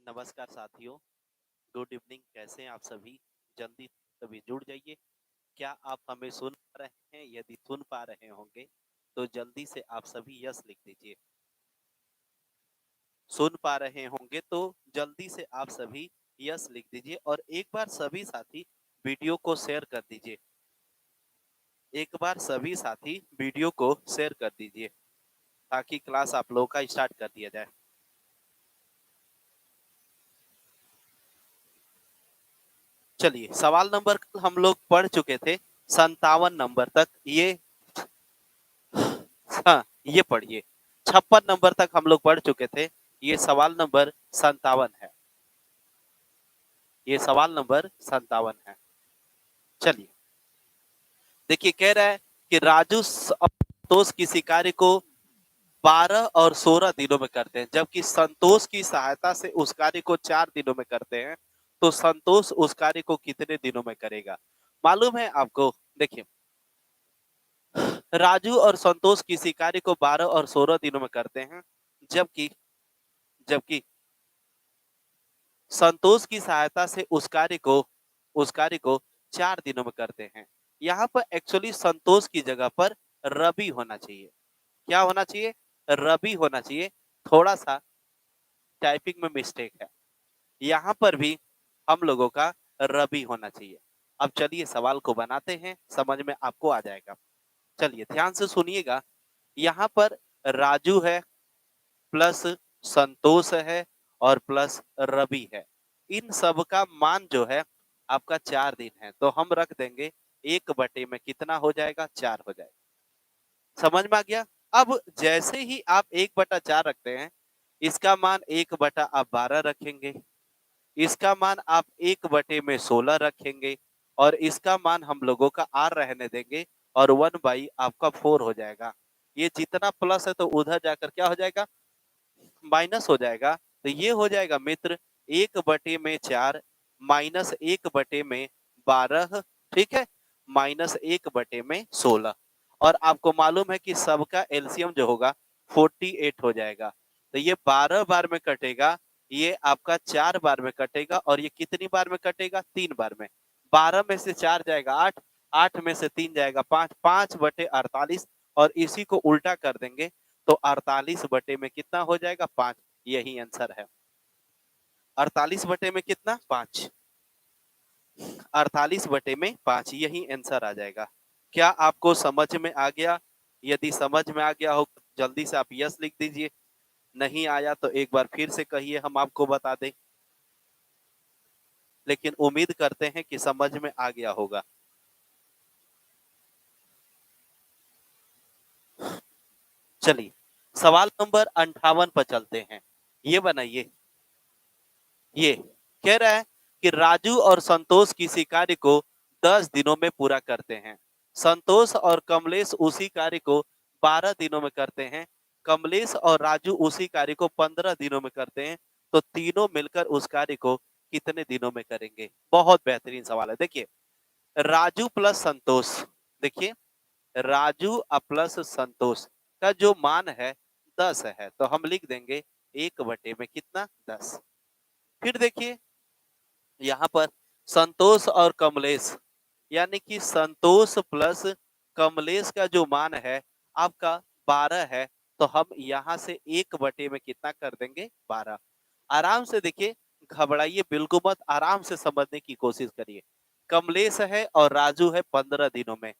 नमस्कार साथियों, good evening. कैसे हैं आप सभी? जल्दी सभी जुड़ जाइए। क्या आप हमें सुन पा रहे हैं? यदि सुन पा रहे होंगे तो जल्दी से आप सभी यस लिख दीजिए। सुन पा रहे होंगे तो जल्दी से आप सभी यस लिख दीजिए और एक बार सभी साथी वीडियो को शेयर कर दीजिए। एक बार सभी साथी वीडियो को शेयर कर दीजिए ताकि क्लास आप लोगों का स्टार्ट कर दिया जाए। चलिए, सवाल नंबर कल हम लोग पढ़ चुके थे 57 नंबर तक। हाँ, ये पढ़िए। 56 नंबर तक हम लोग पढ़ चुके थे। ये सवाल नंबर 57 है। ये सवाल नंबर 57 है। चलिए, देखिए कह रहा है कि राजू और संतोष किसी कार्य को 12 और 16 दिनों में करते हैं, जबकि संतोष की सहायता से उस कार्य को 4 दिनों में करते हैं। तो संतोष उस कार्य को कितने दिनों में करेगा? मालूम है आपको? देखिए, राजू और संतोष किसी कार्य को 12 और 16 दिनों में करते हैं, जबकि जबकि संतोष की सहायता से उस कार्य को 4 दिनों में करते हैं। यहाँ पर एक्चुअली संतोष की जगह पर रवि होना चाहिए। क्या होना चाहिए? रवि होना चाहिए। थोड़ा सा टाइपिंग में मिस्टेक है। यहाँ पर भी हम लोगों का रवि होना चाहिए। अब चलिए सवाल को बनाते हैं, समझ में आपको आ जाएगा। चलिए ध्यान से सुनिएगा। यहाँ पर राजू है, प्लस संतोष है और प्लस रवि है। इन सब का मान जो है आपका 4 दिन है, तो हम रख देंगे 1/, में कितना हो जाएगा? 4 हो जाएगा। समझ में आ गया? अब जैसे ही आप 1/4 रखते हैं, इसका मान 1/ आप 12 रखेंगे, इसका मान आप 1/16 रखेंगे और इसका मान हम लोगों का आर रहने देंगे और 1 आपका 4 हो जाएगा। ये जितना प्लस है तो उधर जाकर क्या हो जाएगा? माइनस हो जाएगा। तो ये हो जाएगा मित्र 1/4 माइनस 1/12। ठीक है, माइनस 1/16। और आपको मालूम है कि सबका एलसीएम जो होगा 48 हो जाएगा। तो ये 12 बार में कटेगा, ये आपका 4 बार में कटेगा और ये कितनी बार में कटेगा? 3 बार में। 12 में से 4 जाएगा 8, 8 में से 3 जाएगा 5, 5/48 और इसी को उल्टा कर देंगे तो 48 में कितना हो जाएगा? 5। यही आंसर है। 48 में कितना? 5। 48/5 यही आंसर आ जाएगा। क्या आपको समझ में आ गया? यदि समझ में आ गया हो जल्दी से आप यस लिख दीजिए। नहीं आया तो एक बार फिर से कहिए, हम आपको बता दें। लेकिन उम्मीद करते हैं कि समझ में आ गया होगा। चलिए सवाल नंबर 58 पर चलते हैं। ये बनाइए। ये कह रहा है कि राजू और संतोष किसी कार्य को 10 दिनों में पूरा करते हैं। संतोष और कमलेश उसी कार्य को 12 दिनों में करते हैं। कमलेश और राजू उसी कार्य को 15 दिनों में करते हैं। तो तीनों मिलकर उस कार्य को कितने दिनों में करेंगे? बहुत बेहतरीन सवाल है। देखिए, राजू प्लस संतोष, देखिए राजू प्लस संतोष का जो मान है 10 है, तो हम लिख देंगे 1/, में कितना? 10। फिर देखिए यहाँ पर संतोष और कमलेश, यानी कि संतोष प्लस कमलेश का जो मान है आपका 12 है, तो हम यहाँ से 1/, में कितना कर देंगे? 12। आराम से देखिए, घबराइए बिल्कुल मत, आराम से समझने की कोशिश करिए। कमलेश है और राजू है 15 दिनों में।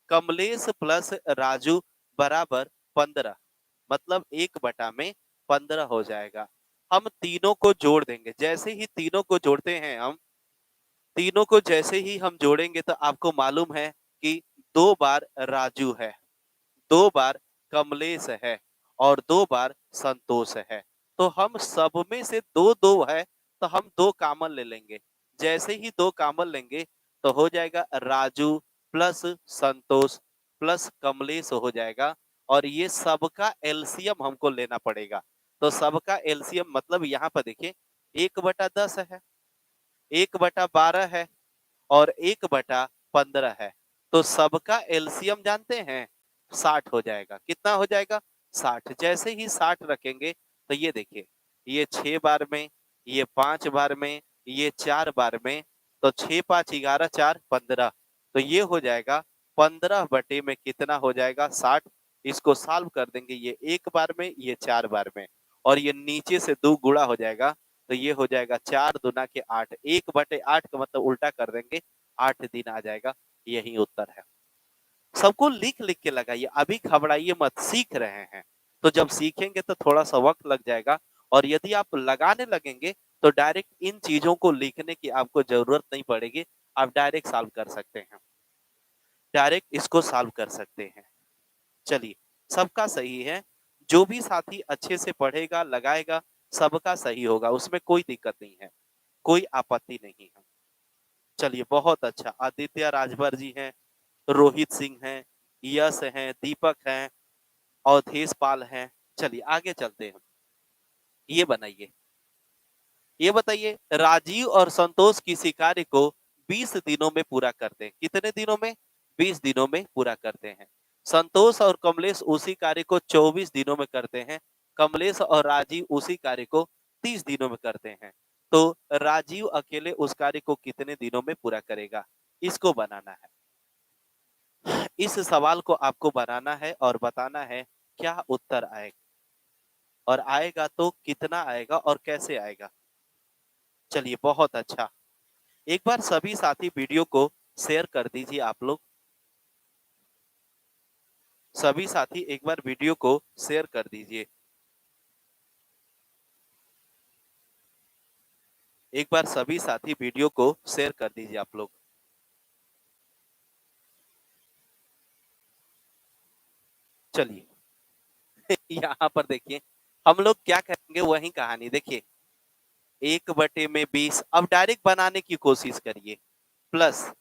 कमलेश प्लस राजू बराबर 15, मतलब 1/15 हो जाएगा। हम तीनों को जोड़ देंगे। जैसे ही तीनों को जोड़ते हैं हम, तीनों को जैसे ही हम जोड़ेंगे तो आपको मालूम है कि 2 बार राजू है, 2 बार कमलेश है और 2 बार संतोष है। तो हम सब में से दो दो है, तो हम 2 कॉमन ले लेंगे। जैसे ही 2 कॉमन लेंगे तो हो जाएगा राजू प्लस संतोष प्लस कमलेश हो जाएगा और ये सबका एलसीएम हमको लेना पड़ेगा। तो सबका एलसीएम मतलब यहाँ पर देखिए 1/10 है, 1/12 है और 1/15 है। तो सबका एलसीएम जानते हैं? 60 हो जाएगा। कितना हो जाएगा? 60। जैसे ही 60 रखेंगे तो ये देखिए, ये 6 बार में, ये 5 बार में, ये 4 बार में, तो 6 5 11 4 15, तो ये हो जाएगा 15 बटे में कितना हो जाएगा 60। इसको सॉल्व कर देंगे, ये 1 बार में, ये 4 बार में, और ये नीचे से 2 गुणा हो जाएगा, तो ये हो जाएगा 4 दूना के 8, 1 बटे 8 का मतलब उल्टा कर देंगे, 8 दिन आ जाएगा। यही उत्तर है। सबको लिख लिख के लगाइए, अभी घबराइए मत, सीख रहे हैं। तो जब सीखेंगे तो थोड़ा सा वक्त लग जाएगा, और यदि आप लगाने लगेंगे तो डायरेक्ट इन चीजों को लिखने की आपको जरूरत नहीं पड़ेगी, आप डायरेक्ट सॉल्व कर सकते हैं, डायरेक्ट इसको सॉल्व कर सकते हैं। चलिए, सबका सही है, जो भी साथी अच्छे से पढ़ेगा लगाएगा सबका सही होगा, उसमें कोई दिक्कत नहीं है, कोई आपत्ति नहीं है। चलिए, बहुत अच्छा, आदित्य राजभर जी हैं, रोहित सिंह हैं, यश हैं, दीपक हैं, अवधेश पाल हैं। चलिए आगे चलते हैं। ये बनाइए, ये बताइए, राजीव और संतोष किसी कार्य को 20 दिनों में पूरा करते हैं। कितने दिनों में? 20 दिनों में पूरा करते हैं। संतोष और कमलेश उसी कार्य को 24 दिनों में करते हैं। कमलेश और राजीव उसी कार्य को 30 दिनों में करते हैं। तो राजीव अकेले उस कार्य को कितने दिनों में पूरा करेगा? इसको बनाना है। इस सवाल को आपको बनाना है और बताना है क्या उत्तर आएगा, और आएगा तो कितना आएगा और कैसे आएगा। चलिए, बहुत अच्छा। एक बार सभी साथी वीडियो को शेयर कर दीजिए। आप लोग सभी साथी एक बार वीडियो को शेयर कर दीजिए। एक बार सभी साथी वीडियो को शेयर कर दीजिए आप लोग। चलिए यहाँ पर देखिए, हम लोग क्या करेंगे वही कहानी देखिए। 1/20 अब डायरेक्ट बनाने की कोशिश करिए, प्लस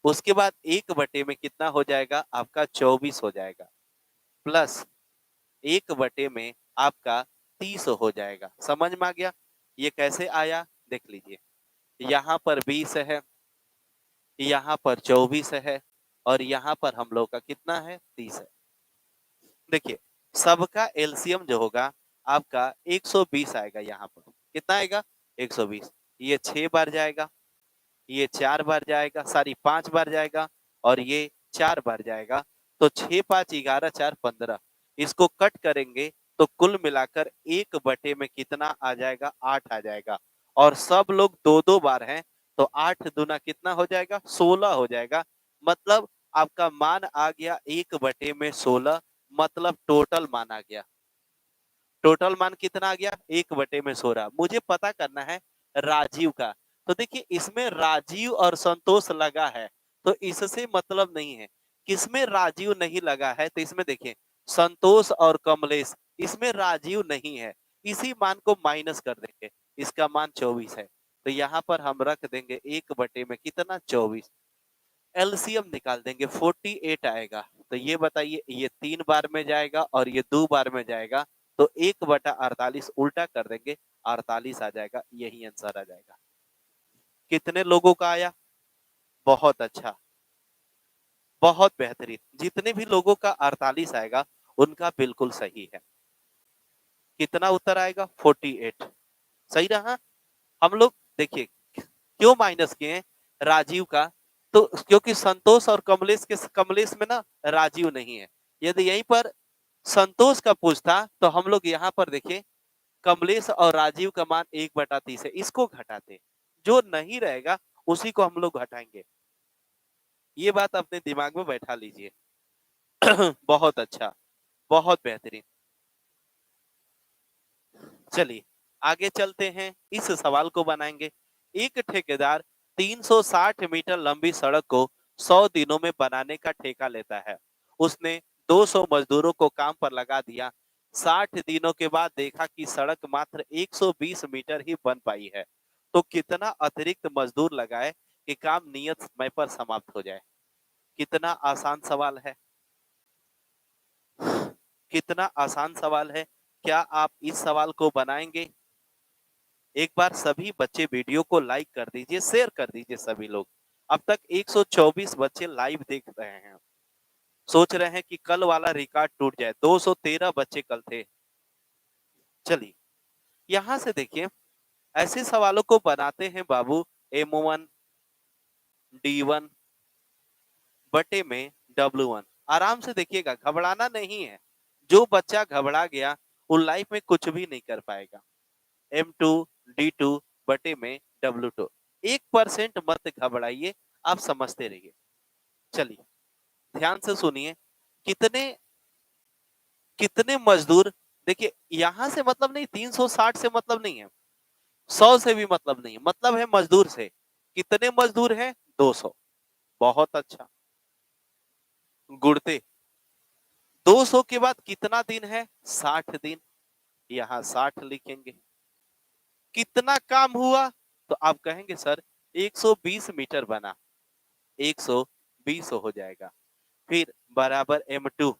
उसके बाद 1 बटे में कितना हो जाएगा आपका 24 हो जाएगा, प्लस 1 बटे में आपका 30 हो जाएगा। समझ में आ गया? ये कैसे आया देख लीजिए। यहाँ पर 20 है, यहाँ पर 24 है, और यहाँ पर हम लोग का कितना है 30 है। देखिए, सबका एलसीएम जो होगा आपका 120 आएगा। यहाँ पर कितना आएगा 120। ये 6 बार जाएगा, ये 4 बार जाएगा, सॉरी 5 बार जाएगा, और ये 4 बार जाएगा। तो 6 5 11 4 15, इसको कट करेंगे तो कुल मिलाकर 1 बटे में कितना आ जाएगा 8 आ जाएगा। और सब लोग 2 2 बार हैं, तो 8 दूना कितना हो जाएगा 16 हो जाएगा। मतलब आपका मान आ गया 1/16, मतलब टोटल मान आ गया। टोटल मान कितना आ गया 1/16। मुझे पता करना है राजीव का। तो देखिए, इसमें राजीव और संतोष लगा है, तो इससे मतलब नहीं है। किसमें राजीव नहीं लगा है? तो इसमें देखिए, संतोष और कमलेश, इसमें राजीव नहीं है, इसी मान को माइनस कर देंगे, इसका मान 24 है। तो यहाँ पर हम रख देंगे 1 बटे में कितना 24। एलसीएम निकाल देंगे 48 आएगा। तो ये बताइए, ये 3 बार में जाएगा और ये 2 बार में जाएगा, तो 1/48 उल्टा कर देंगे, 48 आ जाएगा। यही आंसर आ जाएगा। कितने लोगों का आया? बहुत अच्छा, बहुत बेहतरीन। जितने भी लोगों का 48 आएगा उनका बिल्कुल सही है। कितना उत्तर आएगा 48। सही रहा। हम लोग देखिए क्यों माइनस किए हैं राजीव का, तो क्योंकि संतोष और कमलेश में ना राजीव नहीं है। यदि यहीं पर संतोष का पूछता तो हम लोग यहाँ पर देखिए, कमलेश और राजीव का मान 1/30 है, इसको घटाते, जो नहीं रहेगा उसी को हम लोग घटाएंगे। ये बात अपने दिमाग में बैठा लीजिए। बहुत अच्छा, बहुत बेहतरीन। चलिए आगे चलते हैं, इस सवाल को बनाएंगे। एक ठेकेदार 360 मीटर लंबी सड़क को 100 दिनों में बनाने का ठेका लेता है। उसने 200 मजदूरों को काम पर लगा दिया। 60 दिनों के बाद देखा कि सड़क मात्र 120 मीटर ही बन पाई है। तो कितना अतिरिक्त मजदूर लगाए कि काम नियत समय पर समाप्त हो जाए? कितना आसान सवाल है, कितना आसान सवाल है। क्या आप इस सवाल को बनाएंगे? एक बार सभी बच्चे वीडियो को लाइक कर दीजिए, शेयर कर दीजिए सभी लोग। अब तक 124 बच्चे लाइव देख रहे हैं, सोच रहे हैं कि कल वाला रिकॉर्ड टूट जाए। 213 बच्चे कल थे। चलिए, यहां से देखिए, ऐसे सवालों को बनाते हैं बाबू M1 D1 बटे में W1। आराम से देखिएगा, घबराना नहीं है। जो बच्चा घबरा गया वो लाइफ में कुछ भी नहीं कर पाएगा। M2 D2 बटे में W2। 1% मत घबराइए, आप समझते रहिए। चलिए ध्यान से सुनिए। कितने कितने मजदूर, देखिए यहां से मतलब नहीं, 360 से मतलब नहीं है, 100 से भी मतलब नहीं है, मतलब है मजदूर से। कितने मजदूर हैं? 200। बहुत अच्छा। गुणते 200 के बाद कितना दिन है? 60 दिन। यहाँ 60 लिखेंगे। कितना काम हुआ? तो आप कहेंगे सर 120 मीटर बना, 120 हो जाएगा। फिर बराबर M2।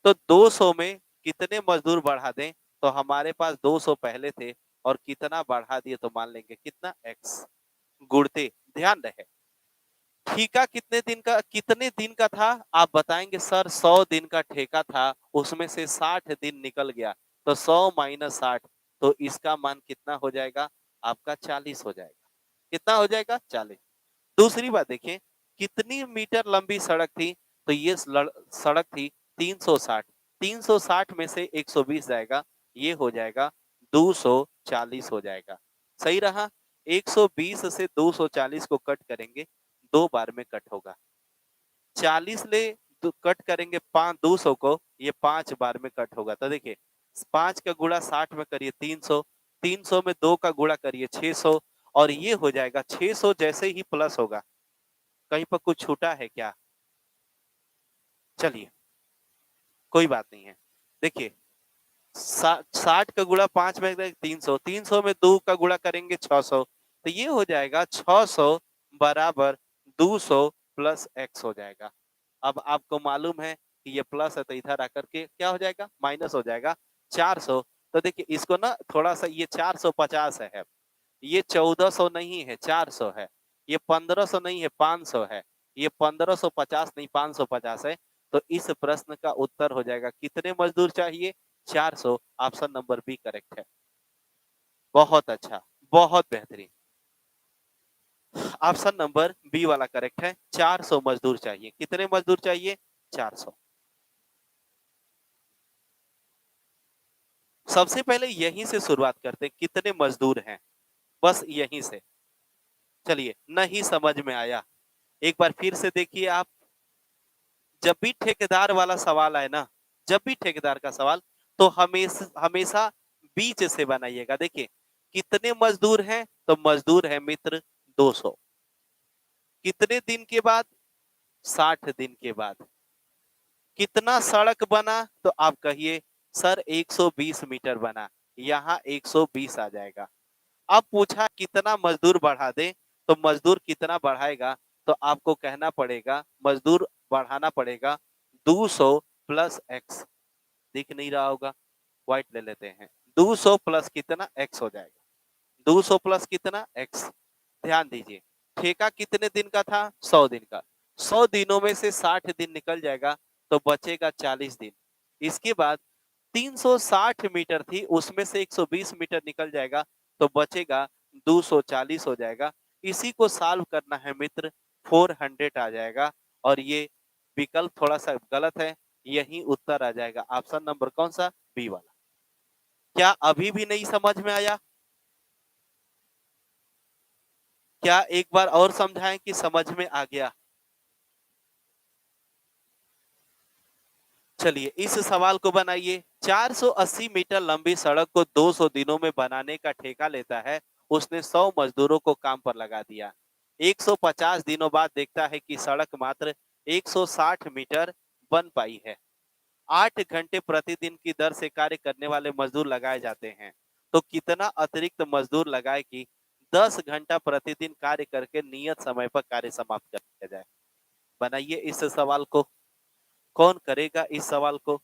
तो 200 में कितने मजदूर बढ़ा दें? तो हमारे पास 200 पहले थे और कितना बढ़ा दिए तो मान लेंगे कितना? X। गुणते, ध्यान रहे, ठेका कितने दिन का था? आप बताएंगे सर 100 दिन का ठेका था, उसमें से 60 दिन निकल गया, तो 100 माइनस 60, तो इसका मान कितना हो जाएगा? आपका 40 हो जाएगा। कितना हो जाएगा? 40। दूसरी बात देखिए, कितनी मीटर लंबी सड़क थी? तो ये सड़क थी 360। 360 में से 120 जाएगा, ये हो जाएगा 240 हो जाएगा। सही रहा। 120 से 240 को कट करेंगे, 2 बार में कट होगा। 40 ले तो कट करेंगे 200 को, ये 5 बार में कट होगा। तो देखिए 5 का गुणा 60 में करिए 300, 300 में 2 का गुणा करिए 600, और ये हो जाएगा 600 जैसे ही प्लस होगा। कहीं पर कुछ छूटा है क्या? चलिए कोई बात नहीं है। देखिए 60 का गुणा 5 में 300, 300 में 2 का गुणा करेंगे 600, तो ये हो जाएगा 600 बराबर 200 प्लस x हो जाएगा। अब आपको मालूम है कि ये प्लस है, तो इधर आकर के क्या हो जाएगा? माइनस हो जाएगा 400। तो देखिए इसको ना थोड़ा सा, ये 450 है, ये 1400 नहीं है 400 है, ये 1500 नहीं है 500 है, ये 1550 नहीं 550 है। तो इस प्रश्न का उत्तर हो जाएगा कितने मजदूर चाहिए? 400। ऑप्शन नंबर बी करेक्ट है। बहुत अच्छा, बहुत बेहतरीन। ऑप्शन नंबर बी वाला करेक्ट है। 400 मजदूर चाहिए। कितने मजदूर चाहिए? 400। सबसे पहले यहीं से शुरुआत करते हैं, कितने मजदूर हैं, बस यहीं से। चलिए, नहीं समझ में आया, एक बार फिर से देखिए आप। जब भी ठेकेदार वाला सवाल आए ना, जब भी ठेकेदार का सवाल, तो हमेशा हमेशा बीच से बनाइएगा। देखिए कितने मजदूर हैं? तो मजदूर है मित्र 200। कितने दिन के बाद? 60 दिन के बाद। कितना सड़क बना? तो आप कहिए सर 120 मीटर बना, यहाँ 120 आ जाएगा। अब पूछा कितना मजदूर बढ़ा दे, तो मजदूर कितना बढ़ाएगा? तो आपको कहना पड़ेगा, मजदूर बढ़ाना पड़ेगा 200 प्लस एक्स। दिख नहीं रहा होगा, व्हाइट ले लेते हैं। 200 प्लस कितना? एक्स हो जाएगा। 200 प्लस कितना? एक्स। ध्यान दीजिए, ठेका कितने दिन का था? 100 दिन का। 100 दिनों में से 60 दिन निकल जाएगा, तो बचेगा 40 दिन। इसके बाद 360 मीटर थी, उसमें से 120 मीटर निकल जाएगा, तो बचेगा 240 हो जाएगा। इसी को सॉल्व करना है मित्र, 400 आ जाएगा। और ये विकल्प थोड़ा सा गलत है, यही उत्तर आ जाएगा। ऑप्शन नंबर कौन सा? बी वाला। क्या अभी भी नहीं समझ में आया? क्या एक बार और समझाएं कि समझ में आ गया? चलिए इस सवाल को बनाइए। 480 मीटर लंबी सड़क को 200 दिनों में बनाने का ठेका लेता है। उसने 100 मजदूरों को काम पर लगा दिया। 150 दिनों बाद देखता है कि सड़क मात्र 160 मीटर बन पाई है। 8 घंटे प्रतिदिन की दर से कार्य करने वाले मजदूर लगाए जाते हैं। तो कितना अतिरिक्त मजदूर लगाए कि 10 घंटा प्रतिदिन कार्य करके नियत समय पर कार्य समाप्त कर दिया जाए? बनाइए इस सवाल को। कौन करेगा इस सवाल को?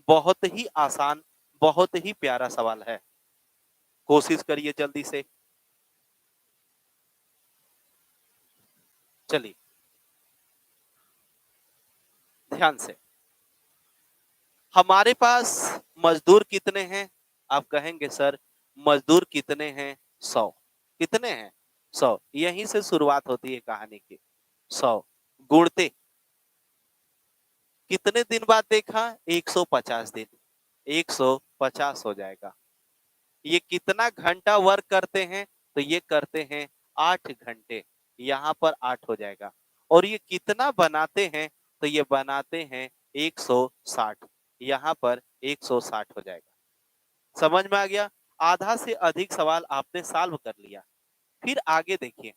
बहुत ही आसान, बहुत ही प्यारा सवाल है। कोशिश करिए जल्दी से। चलिए ध्यान से। हमारे पास मजदूर कितने हैं? आप कहेंगे सर मजदूर कितने हैं? 100। कितने हैं? 100। यहीं से शुरुआत होती है कहानी की। 100 गुणते कितने दिन बाद देखा? 150 दिन। 150 हो जाएगा। ये कितना घंटा वर्क करते हैं? तो ये करते हैं 8 घंटे। यहाँ पर 8 हो जाएगा। और ये कितना बनाते हैं? तो ये बनाते हैं 160। यहाँ पर 160 हो जाएगा। समझ में आ गया? आधा से अधिक सवाल आपने सॉल्व कर लिया। फिर आगे देखिए।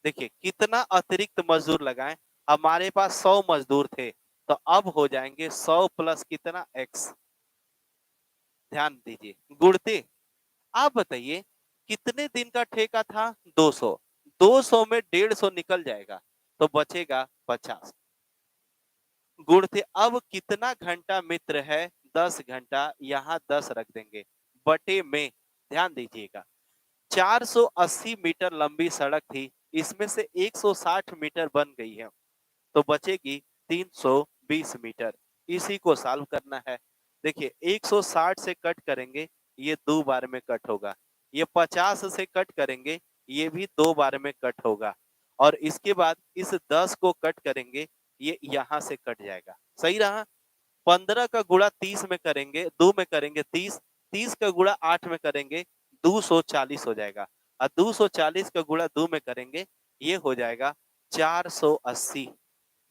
देखिए कितना अतिरिक्त मजदूर लगाएं। हमारे पास 100 मजदूर थे, तो अब हो जाएंगे 100 प्लस कितना? x। ध्यान दीजिए गुणते। आप बताइए कितने दिन का ठेका था? 200। 200 में 150 निकल जाएगा, तो बचेगा 50। गुणते अब कितना घंटा मित्र है? 10 घंटा। यहाँ 10 रख देंगे बटे में। ध्यान दीजिएगा 480 मीटर लंबी सड़क थी, इसमें से 160 मीटर बन गई है, तो बचेगी 320 मीटर। इसी को सॉल्व करना है। देखिए 160 से कट करेंगे, ये 2 बार में कट होगा। ये 50 से कट करेंगे, ये भी 2 बार में कट होगा। और इसके बाद इस 10 को कट करेंगे, ये यहाँ से कट जाएगा। सही रहा। 15 का गुणा 30 में करेंगे, 2 में करेंगे 30। 30 का गुणा 8 में करेंगे, 240 हो जाएगा। और 240 का गुणा 2 में करेंगे, ये हो जाएगा 480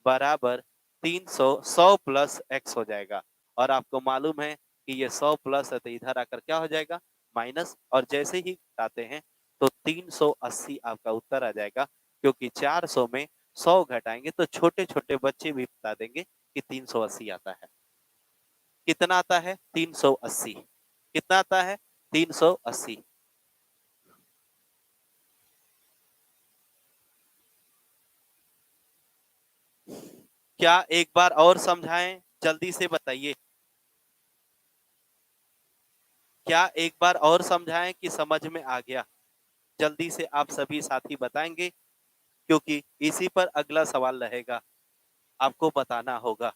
बराबर 300। 100 प्लस x हो जाएगा। और आपको मालूम है कि ये 100 प्लस है, तो इधर आकर क्या हो जाएगा? माइनस। और जैसे ही घटाते हैं तो 380 आपका उत्तर आ जाएगा, क्योंकि 400 में 100 घटाएंगे तो छोटे छोटे बच्चे भी बता देंगे कि 380 आता है। कितना आता है? 380। कितना आता है? 380। क्या एक बार और समझाएं? जल्दी से बताइए। क्या एक बार और समझाएं कि समझ में आ गया? जल्दी से आप सभी साथी बताएंगे, क्योंकि इसी पर अगला सवाल रहेगा, आपको बताना होगा।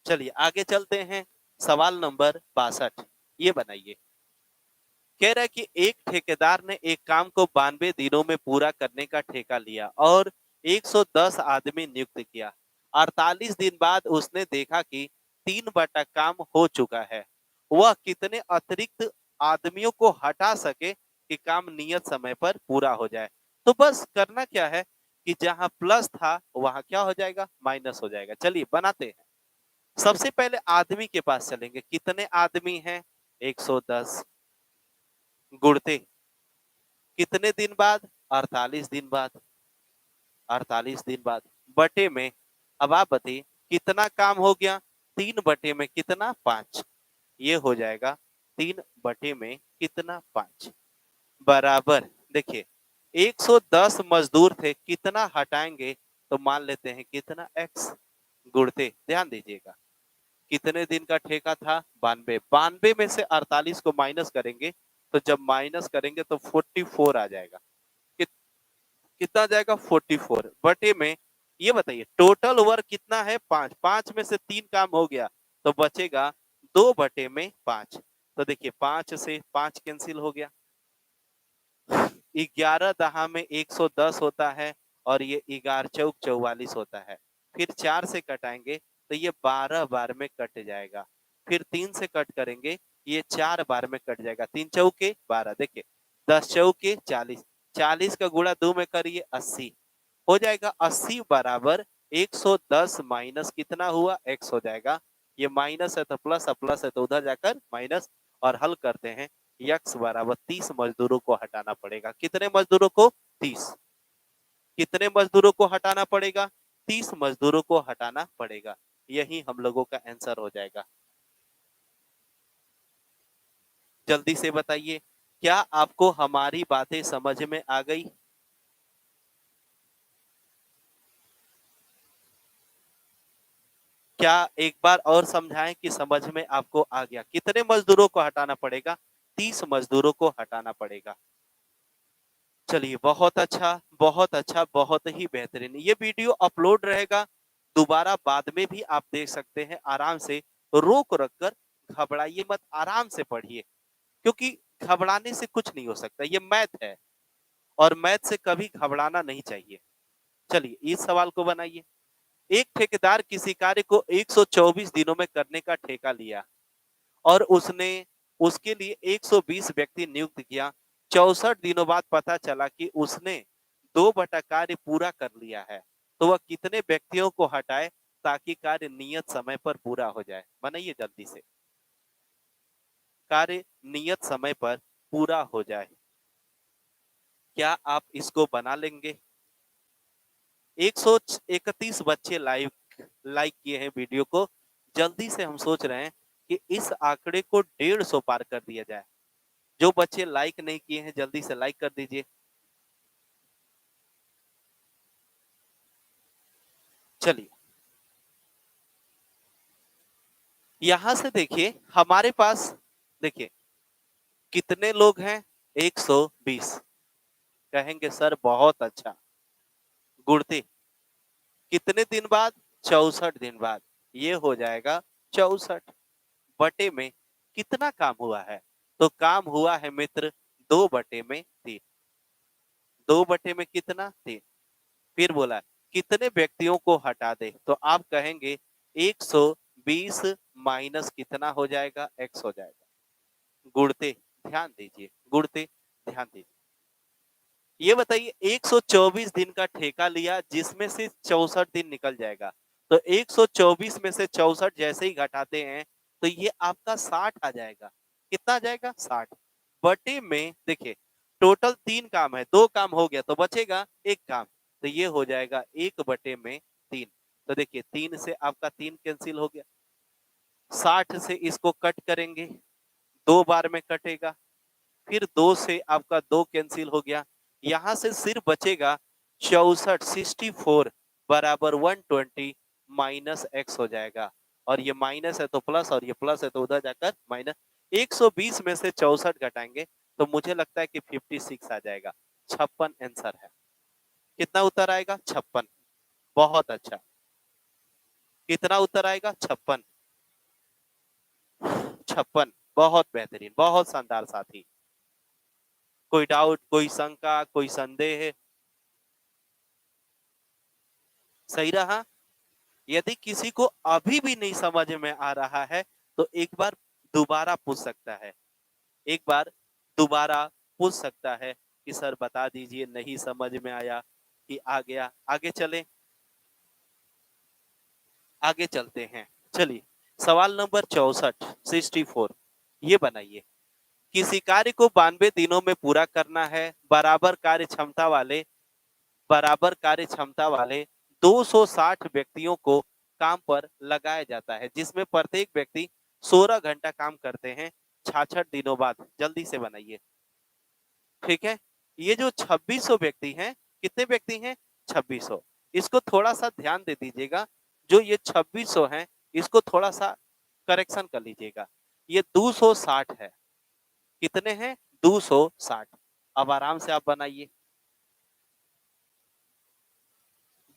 चलिए आगे चलते हैं। सवाल नंबर 62 ये बनाइए। कह रहा है कि एक ठेकेदार ने एक काम को 92 दिनों में पूरा करने का ठेका लिया और 110 आदमी नियुक्त किया। 48 दिन बाद उसने देखा कि 3 बटा काम हो चुका है। वह कितने अतिरिक्त आदमियों को हटा सके कि काम नियत समय पर पूरा हो जाए? तो बस करना क्या है कि जहां प्लस था वहां क्या हो जाएगा? माइनस हो जाएगा। चलिए बनाते हैं। सबसे पहले आदमी के पास चलेंगे। कितने आदमी हैं? 110 गुणते कितने दिन बाद? 48 दिन बाद। 48 दिन बाद बटे में। अब आप बताइए कितना काम हो गया? 3 बटे में कितना? 5। ये हो जाएगा 3 बटे में कितना? 5 बराबर। देखिए 110 मजदूर थे, कितना हटाएंगे? तो मान लेते हैं कितना? x गुणते। ध्यान दीजिएगा कितने दिन का ठेका था? 92। 92 में से 48 को माइनस करेंगे, तो जब माइनस करेंगे तो 44 आ जाएगा। कितना जाएगा? 44 बटे में। ये बताइए टोटल वर्क कितना है? 5। 5 में से 3 काम हो गया, तो बचेगा 2/5। तो देखिए 5 से 5 कैंसिल हो गया। 11 दहा में 110 होता है, और ये 11 चौक 44 होता है। फिर 4 से कटाएंगे तो ये 12 बार में कट जाएगा। फिर 3 से कट करेंगे, ये 4 बार में कट जाएगा। 3 चौके 12। देखिए 10 चौके 40। 40 का गुणा 2 में करिए 80 हो जाएगा। 80 बराबर 110 माइनस कितना हुआ? x हो जाएगा। ये माइनस है तो प्लस, प्लस है तो उधर जाकर माइनस। और हल करते हैं। x बराबर 30 मजदूरों को हटाना पड़ेगा। कितने मजदूरों को? 30। कितने मजदूरों को हटाना पड़ेगा? 30 मजदूरों को हटाना पड़ेगा। यही हम लोगों का आंसर हो जाएगा। जल्दी से बताइए क्या आपको हमारी बातें समझ में आ गई? क्या एक बार और समझाएं कि समझ में आपको आ गया? कितने मजदूरों को हटाना पड़ेगा? 30 मजदूरों को हटाना पड़ेगा। चलिए बहुत अच्छा, बहुत अच्छा, बहुत ही बेहतरीन। ये वीडियो अपलोड रहेगा, दोबारा बाद में भी आप देख सकते हैं आराम से, रोक रख कर, घबराइए मत, आराम से पढ़िए, क्योंकि घबराने से कुछ नहीं हो सकता, ये मैथ है और मैथ से कभी घबराना नहीं चाहिए। चलिए इस सवाल को बनाइए। एक ठेकेदार किसी कार्य को 124 दिनों में करने का ठेका लिया और उसने उसके लिए 120 व्यक्ति नियुक्त किया। 64 दिनों बाद पता चला कि उसने 2 बटा कार्य पूरा कर लिया है, तो वह कितने व्यक्तियों को हटाए ताकि कार्य नियत समय पर पूरा हो जाए? बनाइए जल्दी से, कार्य नियत समय पर पूरा हो जाए। क्या आप इसको बना लेंगे? 131 बच्चे लाइक किए हैं वीडियो को। जल्दी से हम सोच रहे हैं कि इस आंकड़े को 150 पार कर दिया जाए। जो बच्चे लाइक नहीं किए हैं जल्दी से लाइक कर दीजिए। चलिए यहां से देखिए हमारे पास, देखिए कितने लोग हैं? 120। कहेंगे सर बहुत अच्छा, गुणती कितने दिन बाद? 64 दिन बाद। ये हो जाएगा 64 बटे में कितना काम हुआ है? तो काम हुआ है मित्र 2/3। 2/में कितना? 3। फिर बोला कितने व्यक्तियों को हटा दे, तो आप कहेंगे 120 माइनस कितना हो जाएगा? x हो जाएगा। गुणते, ध्यान दीजिए, गुणते, ध्यान दीजिए। ये बताइए 124 दिन का ठेका लिया जिसमें से 64 दिन निकल जाएगा, तो 124 में से 64 जैसे ही घटाते हैं तो ये आपका 60 आ जाएगा। कितना आ जाएगा? 60 बटे में, देखिए टोटल 3 काम है, 2 काम हो गया तो बचेगा 1 काम, तो ये हो जाएगा 1/3। तो देखिए 3 से आपका 3 कैंसिल हो गया, 60 से इसको कट करेंगे, 2 बार में कटेगा, फिर 2 से आपका 2 कैंसिल हो गया, यहां से सिर्फ बचेगा 64, 64 बराबर 120 माइनस एक्स हो जाएगा। और ये माइनस है तो प्लस, और ये प्लस है तो उधर जाकर माइनस। 120 में से 64 घटाएंगे तो मुझे लगता है कि 56 आ जाएगा। 56 आंसर है। कितना उत्तर आएगा? 56। बहुत अच्छा। कितना उत्तर आएगा? 56। 56। बहुत बेहतरीन, बहुत शानदार साथी। कोई डाउट, कोई शंका, कोई संदेह? सही रहा। यदि किसी को अभी भी नहीं समझ में आ रहा है तो एक बार दोबारा पूछ सकता है, एक बार दोबारा पूछ सकता है कि सर बता दीजिए, नहीं समझ में आया कि आ गया। आगे चलें, आगे चलते हैं। चलिए सवाल नंबर 64, 64, ये बनाइए। किसी कार्य को 92 दिनों में पूरा करना है, बराबर कार्य क्षमता वाले 260 व्यक्तियों को काम पर लगाया जाता है, जिसमें प्रत्येक व्यक्ति 16 घंटा काम करते हैं 66 दिनों बाद। जल्दी से बनाइए। ठीक है, ये जो 2600 व्यक्ति हैं, कितने व्यक्ति हैं? 2600। इसको थोड़ा सा ध्यान दे दीजिएगा, जो ये 2600 हैं इसको थोड़ा सा करेक्शन कर लीजिएगा। ये 260 है। कितने हैं? 260। अब आराम से आप बनाइए।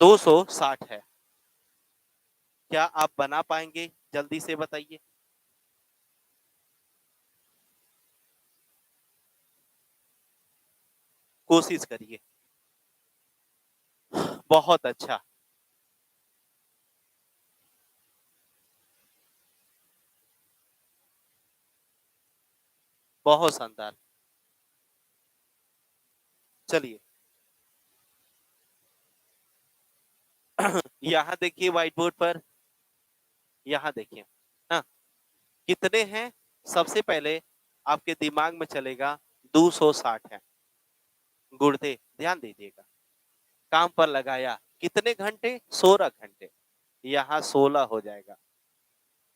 260 है। क्या आप बना पाएंगे? जल्दी से बताइए। कोशिश करिए। बहुत अच्छा, बहुत शानदार। चलिए यहाँ देखिए व्हाइट बोर्ड पर, यहाँ देखिए। हाँ, कितने हैं? सबसे पहले आपके दिमाग में चलेगा 260 है। गुर्दे, ध्यान दीजिएगा। काम पर लगाया कितने घंटे? 16 घंटे। यहाँ 16 हो जाएगा।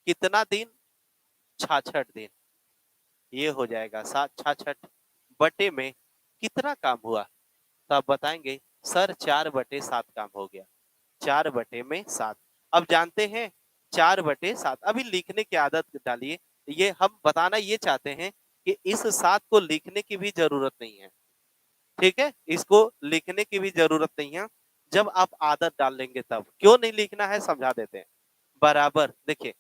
कितना दिन? 66 दिन। ये हो जाएगा 66 बटे में कितना काम हुआ? तो आप बताएंगे सर 4/7 काम हो गया। 4/7। अब जानते हैं 4/7, अभी लिखने की आदत डालिए। ये हम बताना ये चाहते हैं कि इस 7 को लिखने की भी जरूरत नहीं है। ठीक है, इसको लिखने की भी जरूरत नहीं है, जब आप आदत डाल लेंगे तब। क्यों नहीं लिखना है समझा देते हैं। बराबर देखिए,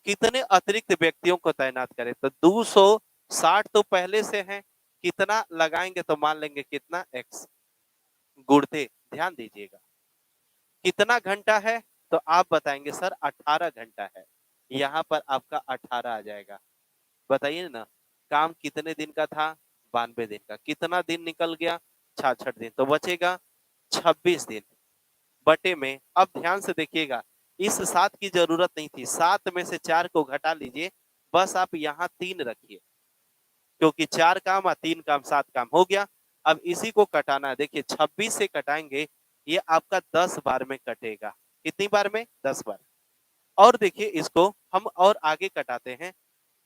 कितने अतिरिक्त व्यक्तियों को तैनात करें, तो 260 तो पहले से हैं, कितना लगाएंगे तो मान लेंगे कितना x गुणते, ध्यान दीजिएगा। कितना घंटा है, तो आप बताएंगे सर 18 घंटा है, यहाँ पर आपका 18 आ जाएगा। बताइए ना, काम कितने दिन का था, 92 दिन का, कितना दिन निकल गया, 66 दिन, तो बचेगा 26 दिन बटे में। अब ध्यान से देखिएगा, इस 7 की जरूरत नहीं थी, 7 में से 4 को घटा लीजिए, बस आप यहाँ 3 रखिए, क्योंकि 4 काम और 3 काम 7 काम हो गया। अब इसी को कटाना है, देखिए 26 से कटाएंगे, ये आपका 10 बार में कटेगा। कितनी बार में, 10 बार। और देखिए इसको हम और आगे कटाते हैं,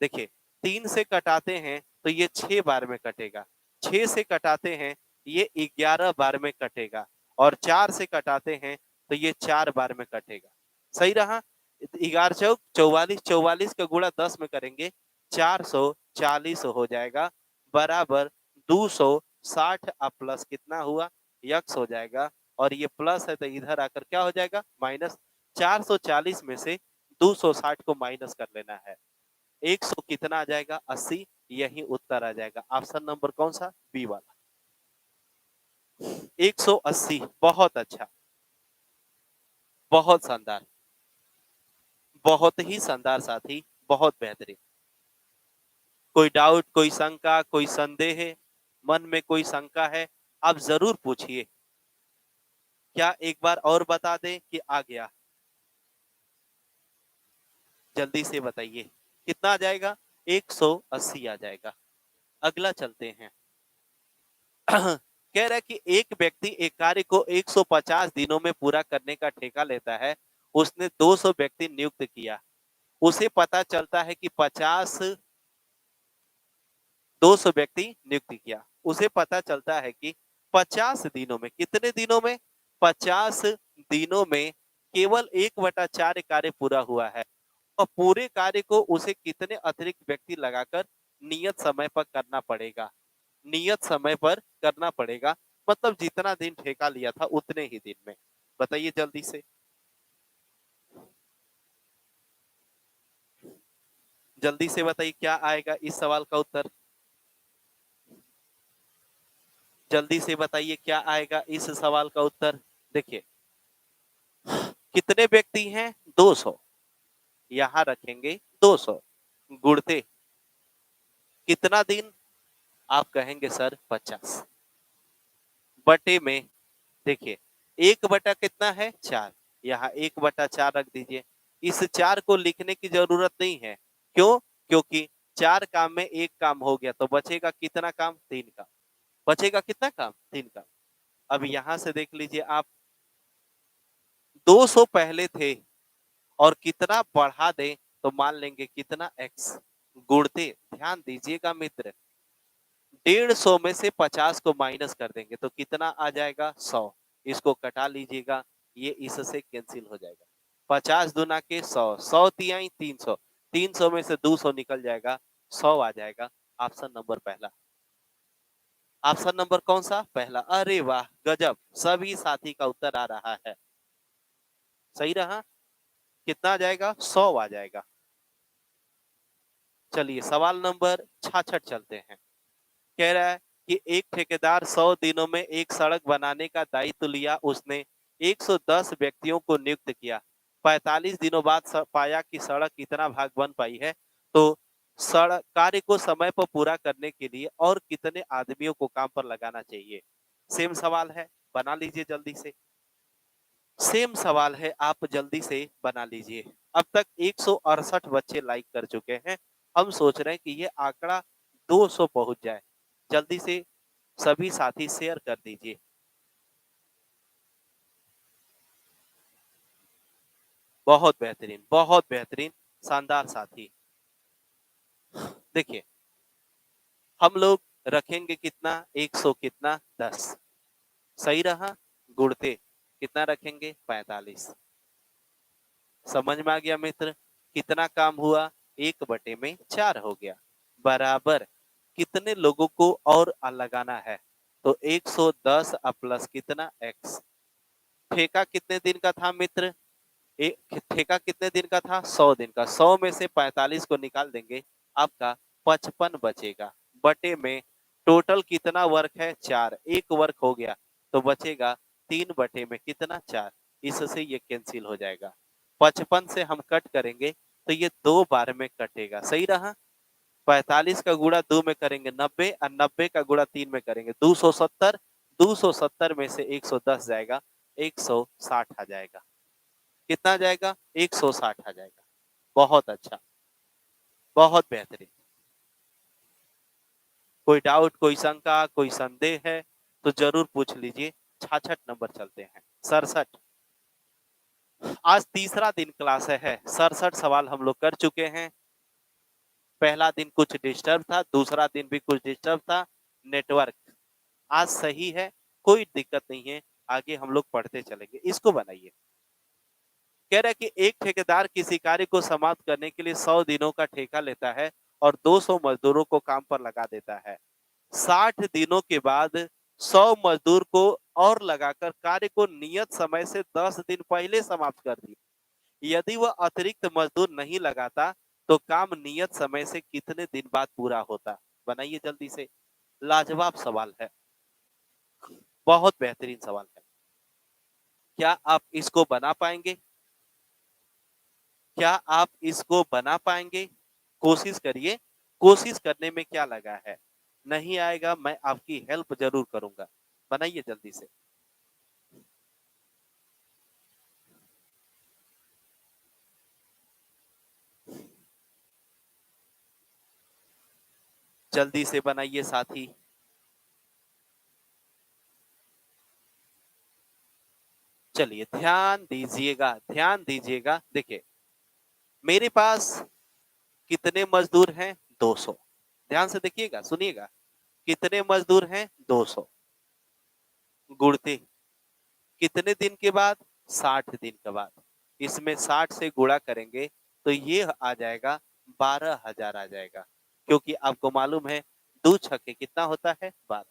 देखिए 3 से कटाते हैं तो ये 6 बार में कटेगा, 6 से कटाते हैं ये 11 बार में कटेगा, और 4 से कटाते हैं तो ये 4 बार में कटेगा। सही रहा। 11 चौक 44, 44 का गुणा 10 में करेंगे 440 हो जाएगा, बराबर 260 अब प्लस कितना हुआ, यक्स हो जाएगा, और ये प्लस है तो इधर आकर क्या हो जाएगा, माइनस। 440 में से 260 को माइनस कर लेना है, 100 कितना आ जाएगा, 80, यही उत्तर आ जाएगा। ऑप्शन नंबर कौन सा, बी वाला, 180। बहुत अच्छा, बहुत शानदार, बहुत ही शानदार साथी, बहुत बेहतरीन। कोई डाउट, कोई शंका, कोई संदेह है, मन में कोई शंका है, आप जरूर पूछिए। क्या एक बार और बता दें कि आ गया, जल्दी से बताइए कितना आ जाएगा, 180 आ जाएगा। अगला चलते हैं। कह रहा है कि एक व्यक्ति एक कार्य को 150 दिनों में पूरा करने का ठेका लेता है, उसने 200 व्यक्ति नियुक्त किया, उसे पता चलता है कि 200 व्यक्ति नियुक्त किया, उसे पता चलता है कि 50 दिनों में, कितने दिनों में, 50 दिनों में केवल 1/4 कार्य पूरा हुआ है, और पूरे कार्य को उसे कितने अतिरिक्त व्यक्ति लगाकर नियत समय पर करना पड़ेगा, नियत समय पर करना पड़ेगा, मतलब जितना दिन ठेका लिया था उतने ही दिन में। बताइए जल्दी से, जल्दी से बताइए क्या आएगा इस सवाल का उत्तर, जल्दी से बताइए क्या आएगा इस सवाल का उत्तर। देखिए कितने व्यक्ति हैं, 200, यहां रखेंगे 200, गुणते कितना दिन, आप कहेंगे सर 50, बटे में, देखिए 1 बटा कितना है, 4, यहाँ 1/4 रख दीजिए। इस 4 को लिखने की जरूरत नहीं है, क्यों, क्योंकि 4 काम में एक काम हो गया, तो बचेगा कितना काम, 3 काम, बचेगा कितना काम, 3 काम। अब यहां से देख लीजिए आप, 200 पहले थे, और कितना बढ़ा दें तो मान लेंगे कितना, x गुणते, ध्यान दीजिएगा मित्र, 150 में से 50 को माइनस कर देंगे तो कितना आ जाएगा, 100, इसको कटा लीजिएगा, ये इससे कैंसिल हो जाएगा, 50 दूना के 100, 100 तिहाई 300, 300 में से 200 निकल जाएगा, 100 आ जाएगा। ऑप्शन नंबर पहला, ऑप्शन नंबर कौन सा, पहला। अरे वाह गजब, सभी साथी का उत्तर आ रहा है, सही रहा। कितना आ जाएगा, 100 आ जाएगा। चलिए सवाल नंबर 66 चलते हैं। कह रहा है कि एक ठेकेदार 100 दिनों में एक सड़क बनाने का दायित्व लिया, उसने 110 व्यक्तियों को नियुक्त किया, 45 दिनों बाद पाया कि सड़क इतना भाग बन पाई है, तो सड़क कार्य को समय पर पूरा करने के लिए और कितने आदमियों को काम पर लगाना चाहिए। सेम सवाल है, बना लीजिए जल्दी से, सेम सवाल है, आप जल्दी से बना लीजिए। अब तक 168 बच्चे लाइक कर चुके हैं, हम सोच रहे हैं कि ये आंकड़ा 200 पहुंच जाए, जल्दी से सभी साथी शेयर कर दीजिए। बहुत बेहतरीन, बहुत बेहतरीन, शानदार साथी। देखिए हम लोग रखेंगे कितना, 100 कितना, 10, सही रहा, गुणते कितना रखेंगे, 45। समझ में आ गया मित्र, कितना काम हुआ, 1/4 हो गया, बराबर कितने लोगों को और लगाना है, तो 110 प्लस कितना x। ठेका कितने दिन का था मित्र, एक ठेका कितने दिन का था, 100 दिन का। 100 में से 45 को निकाल देंगे, आपका 55 बचेगा। बटे में टोटल कितना वर्क है, 4। एक वर्क हो गया तो बचेगा 3 बटे में कितना, 4। इससे ये कैंसिल हो जाएगा। 55 से हम कट करेंगे तो ये 2 बार में कटेगा, सही रहा। 45 का गुणा 2 में करेंगे 90, और 90 का गुणा 3 में करेंगे 270। 270 में से 110 जाएगा, 160 आ जाएगा। कितना आ जाएगा, 160 आ जाएगा। बहुत अच्छा, बहुत बेहतरीन। कोई डाउट, कोई शंका, कोई संदेह है तो जरूर पूछ लीजिए। 66 नंबर चलते हैं, 67। आज तीसरा दिन क्लास है, 67 सवाल हम लोग कर चुके हैं। पहला दिन कुछ डिस्टर्ब था, दूसरा दिन भी कुछ डिस्टर्ब था। नेटवर्क आज सही है, कोई दिक्कत नहीं है। आगे हम लोग पढ़ते चलेंगे। इसको बनाइए। कह रहा है कि एक ठेकेदार किसी कार्य को समाप्त करने के लिए 100 दिनों का ठेका लेता है और 200 मजदूरों को काम पर लगा देता है। 60 दिनों के बाद 100 मजदूर को और लगाकर कार्य को नियत समय से 10 दिन पहले समाप्त कर दिया। यदि वह अतिरिक्त मजदूर नहीं लगाता तो काम नियत समय से कितने दिन बाद पूरा होता। बनाइए जल्दी से। लाजवाब सवाल है, बहुत बेहतरीन सवाल है। क्या आप इसको बना पाएंगे, क्या आप इसको बना पाएंगे? कोशिश करिए। कोशिश करने में क्या लगा है, नहीं आएगा मैं आपकी हेल्प जरूर करूंगा। बनाइए जल्दी से। जल्दी से बनाइए साथी। चलिए ध्यान दीजिएगा, ध्यान दीजिएगा। देखिए मेरे पास कितने मजदूर हैं, 200। ध्यान से देखिएगा, सुनिएगा। कितने मजदूर हैं, 200। गुणते कितने दिन के बाद, 60 दिन के बाद। इसमें 60 से गुणा करेंगे तो ये आ जाएगा 12,000 आ जाएगा। क्योंकि आपको मालूम है 2 छक्के कितना होता है, 12।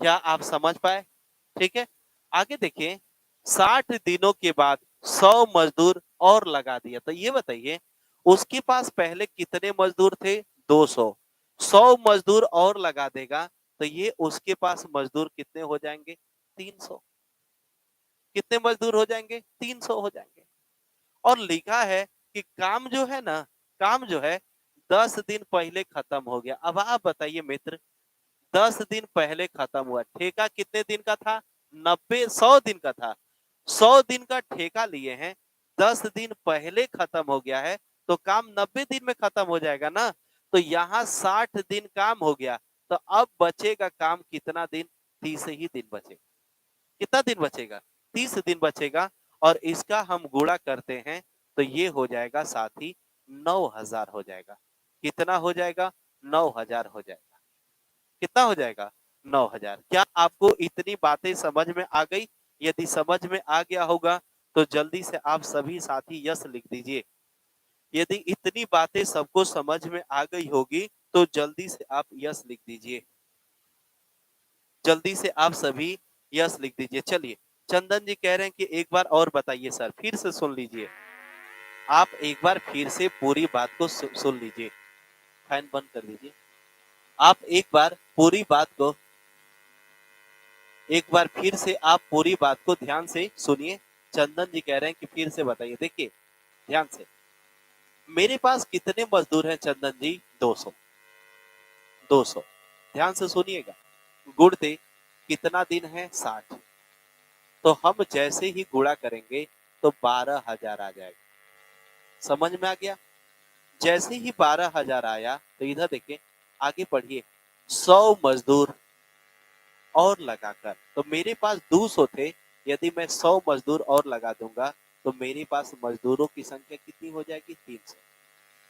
क्या आप समझ पाए? ठीक है। आगे देखिए, 60 दिनों के बाद 100 मजदूर और लगा दिया, तो ये बताइए उसके पास पहले कितने मजदूर थे, 200। 100 मजदूर और लगा देगा तो ये उसके पास मजदूर कितने हो जाएंगे, 300। कितने मजदूर हो जाएंगे, 300 हो जाएंगे। और लिखा है कि काम जो है ना, काम जो है 10 दिन पहले खत्म हो गया। अब आप बताइए मित्र, 10 दिन पहले खत्म हुआ, ठेका कितने दिन का था, 90, 100 दिन का था। 100 दिन का ठेका लिए हैं, 10 दिन पहले खत्म हो गया है, तो काम 90 दिन में खत्म हो जाएगा ना। तो यहाँ 60 दिन काम हो गया, तो अब बचेगा काम कितना दिन, 30 ही दिन बचेगा। कितना दिन बचेगा, 30 दिन बचेगा। और इसका हम गुणा करते हैं तो ये हो जाएगा साथी 9,000 हो जाएगा। कितना हो जाएगा, 9,000 हो जाएगा। कितना हो जाएगा, 9,000। क्या आपको इतनी बातें समझ में आ गई? यदि समझ में आ गया होगा तो जल्दी से आप सभी साथी यस लिख दीजिए। यदि इतनी बातें सबको समझ में आ गई होगी तो जल्दी से आप यस लिख दीजिए। जल्दी से आप सभी यस लिख दीजिए। चलिए, चंदन जी कह रहे हैं कि एक बार और बताइए सर, फिर से सुन लीजिए। आप एक बार फिर से पूरी बात को सुन लीजिए। फैन बंद कर दीजिए। आप एक बार फिर से आप पूरी बात को ध्यान से सुनिए। चंदन जी कह रहे हैं कि फिर से बताइए। देखिए ध्यान से, मेरे पास कितने मजदूर हैं चंदन जी, 200। 200, ध्यान से सुनिएगा। गुणते कितना दिन है, 60। तो हम जैसे ही गुणा करेंगे तो 12,000 आ जाएगा। समझ में आ गया? जैसे ही 12,000 आया तो इधर देखिए, आगे पढ़िए। 100 मजदूर और लगाकर, तो मेरे पास 200 थे, यदि मैं 100 मजदूर और लगा दूंगा तो मेरे पास मजदूरों की संख्या कितनी हो जाएगी, 300।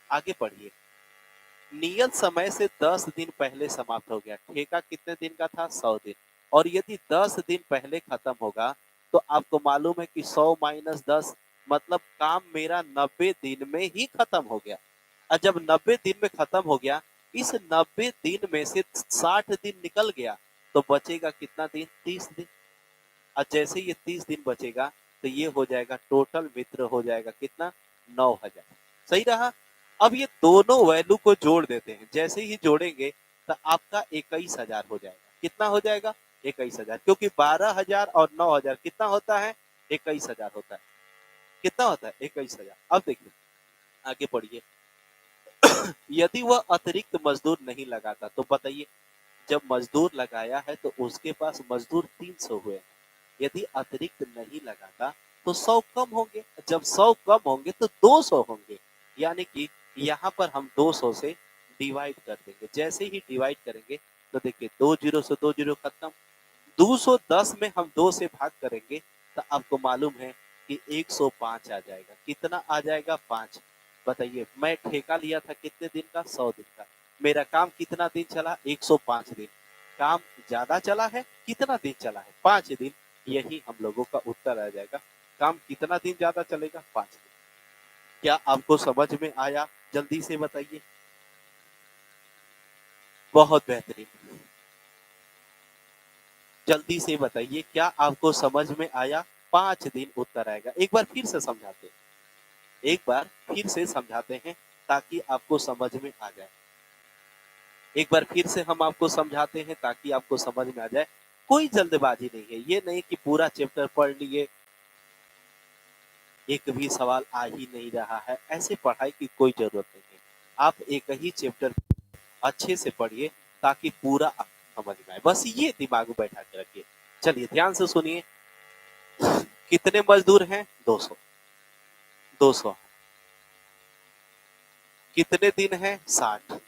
आगे पढ़िए। नियत समय से 10 दिन पहले समाप्त हो गया। ठेका कितने दिन का था, 100 दिन। और यदि 10 दिन पहले खत्म होगा तो आपको मालूम है कि 100 माइनस 10 मतलब काम मेरा 90 दिन में ही खत्म हो गया। और जब 90 दिन में खत्म हो गया, इस 90 दिन में से 60 दिन निकल गया तो बचेगा कितना दिन? 30 दिन। और जैसे ये 30 दिन बचेगा तो ये हो जाएगा टोटल मित्र हो जाएगा कितना? 9000। सही रहा। अब ये दोनों वैल्यू को जोड़ देते हैं, जैसे ही जोड़ेंगे तो आपका 21,000 हो जाएगा। कितना हो जाएगा? 21,000, क्योंकि 12,000 और 9,000 कितना होता है? 21,000 होता है। कितना होता है? 21,000। अब देखिए आगे पढ़िए। यदि वह अतिरिक्त मजदूर नहीं लगाता तो बताइए, जब मजदूर लगाया है तो उसके पास मजदूर 300 हुए हैं। यदि अतिरिक्त नहीं लगाता तो 100 कम होंगे, जब 100 कम होंगे तो 200 होंगे। यानी कि यहाँ पर हम 200 से डिवाइड कर देंगे। जैसे ही डिवाइड करेंगे तो देखिए 2 जीरो से 2 जीरो खत्म। 210 में हम 2 से भाग करेंगे तो आपको मालूम है कि 105 आ जाएगा। कितना आ जाएगा? 5। बताइए, मैं ठेका लिया था कितने दिन का? 100 दिन का। मेरा काम कितना दिन चला? 105 दिन। काम ज्यादा चला है? कितना दिन चला है? 5 दिन। यही हम लोगों का उत्तर आ जाएगा। काम कितना दिन ज्यादा चलेगा? 5 दिन। क्या आपको समझ में आया? जल्दी से बताइए। बहुत बेहतरीन। जल्दी से बताइए, क्या आपको समझ में आया? 5 दिन उत्तर आएगा। एक बार फिर से समझाते हैं, एक बार फिर से समझाते हैं ताकि आपको समझ में आ जाए। एक बार फिर से हम आपको समझाते हैं ताकि आपको समझ में आ जाए। कोई जल्दबाजी नहीं है, ये नहीं कि पूरा चैप्टर पढ़ लिए, एक भी सवाल आ ही नहीं रहा है, ऐसे पढ़ाई की कोई जरूरत नहीं है। आप एक ही चैप्टर अच्छे से पढ़िए ताकि पूरा आपको समझ में आए। बस ये दिमाग में बैठा के रखिए। चलिए ध्यान से सुनिए। कितने मजदूर हैं? 200। 200। कितने दिन हैं? 60।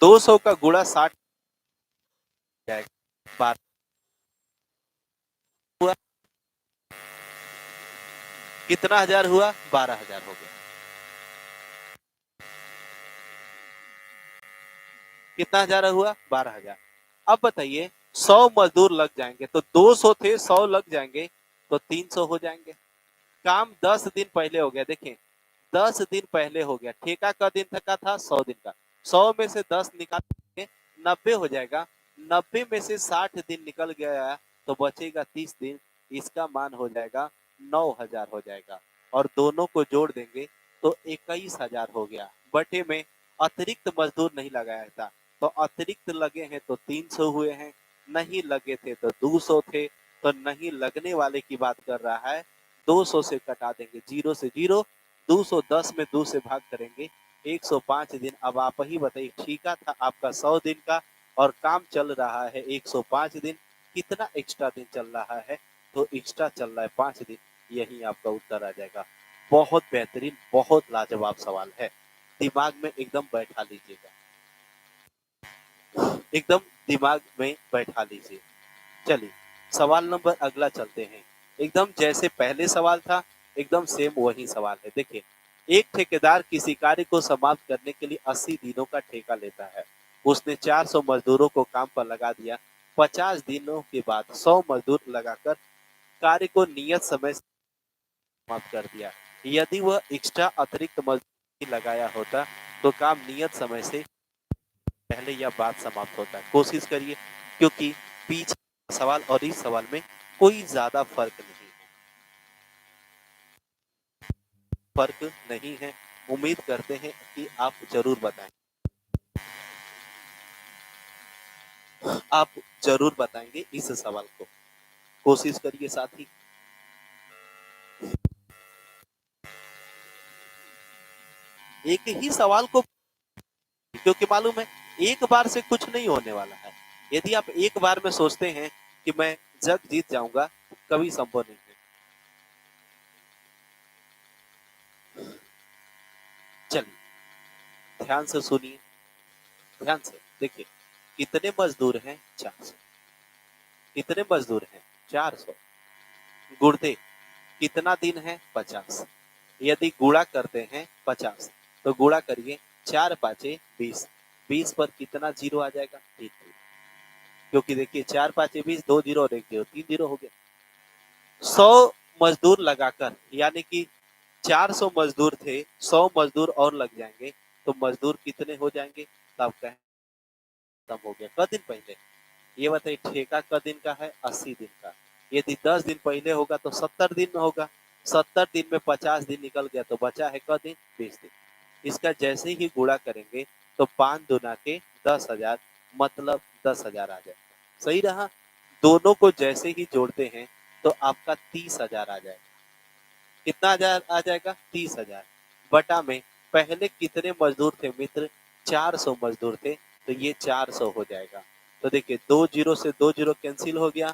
200 का गुणा 60 जाएगा 12 हुआ। कितना हजार हुआ? 12,000 हो गया। कितना हजार हुआ? 12,000। अब बताइए, 100 मजदूर लग जाएंगे तो 200 थे, 100 लग जाएंगे तो 300 हो जाएंगे। काम 10 दिन पहले हो गया। देखें 10 दिन पहले हो गया। ठेका का दिन का था? 100 दिन का। 100 में से 10 निकाल के 90 हो जाएगा। 90 में से 60 दिन निकल गया तो बचेगा 30 दिन। इसका मान हो जाएगा 9,000 हो जाएगा। और दोनों को जोड़ देंगे तो 21,000 हो गया। बटे में अतिरिक्त मजदूर नहीं लगाया था तो अतिरिक्त लगे हैं तो 300 हुए हैं, नहीं लगे थे तो 200 थे। तो नहीं लगने वाले की बात कर रहा है। 200 से कटा देंगे, 0 से 0। 210 में 2 से भाग करेंगे, 105 दिन। अब आप ही बताइए, ठीका था आपका 100 दिन का और काम चल रहा है 105 दिन। कितना एक्स्ट्रा दिन चल रहा है? तो एक्स्ट्रा चल रहा है 5 दिन। यही आपका उत्तर आ जाएगा। बहुत बेहतरीन, बहुत लाजवाब सवाल है। दिमाग में एकदम बैठा लीजिएगा, एकदम दिमाग में बैठा लीजिए। चलिए सवाल नंबर अगला चलते हैं। एकदम जैसे पहले सवाल था एकदम सेम वही सवाल है। देखिए, एक ठेकेदार किसी कार्य को समाप्त करने के लिए 80 दिनों का ठेका लेता है। उसने 400 मजदूरों को काम पर लगा दिया। 50 दिनों के बाद 100 मजदूर लगाकर कार्य को नियत समय से समाप्त कर दिया। यदि वह एक्स्ट्रा अतिरिक्त मजदूर लगाया होता तो काम नियत समय से पहले यह बात समाप्त होता है। कोशिश करिए, क्योंकि पीछे सवाल और इस सवाल में कोई ज्यादा फर्क नहीं है, फर्क नहीं है। उम्मीद करते हैं कि आप जरूर बताएं, आप जरूर बताएंगे इस सवाल को। कोशिश करिए साथी। एक ही सवाल को, क्योंकि मालूम है एक बार से कुछ नहीं होने वाला है। यदि आप एक बार में सोचते हैं कि मैं जग जीत जाऊंगा, कभी संभव नहीं है। चलिए ध्यान से सुनिए, ध्यान से देखिए। कितने मजदूर हैं? 400। कितने मजदूर हैं? 400। गुणते कितना दिन है? 50। यदि गुणा करते हैं 50 तो गुणा करिए 4 पाँचे 20। 20 पर कितना जीरो आ जाएगा? 3 जीरो। क्योंकि देखिए 4 पाँचे 20, 2 जीरो और 1 जीरो, 3 जीरो हो गया। 100 मजदूर लगाकर, यानी कि 400 मजदूर थे, 100 मजदूर और लग जाएंगे तो मजदूर कितने हो जाएंगे? तो आप कहें खत्म हो गया। क दिन पहले? ये बताइए, ठेका क दिन का है? 80 दिन का। यदि 10 दिन पहले होगा तो 70 दिन में होगा। 70 दिन में 50 दिन निकल गया तो बचा है क दिन? 20 दिन। इसका जैसे ही गुणा करेंगे तो 5 दूना के 10,000, मतलब 10,000 आ जाएगा। सही रहा। दोनों को जैसे ही जोड़ते हैं तो आपका 30,000 आ जाएगा। कितना हजार आ जाएगा? 30,000 बटा में पहले कितने मजदूर थे मित्र? 400 मजदूर थे, तो ये 400 हो जाएगा। तो देखिए, 2 जीरो से 2 जीरो कैंसिल हो गया।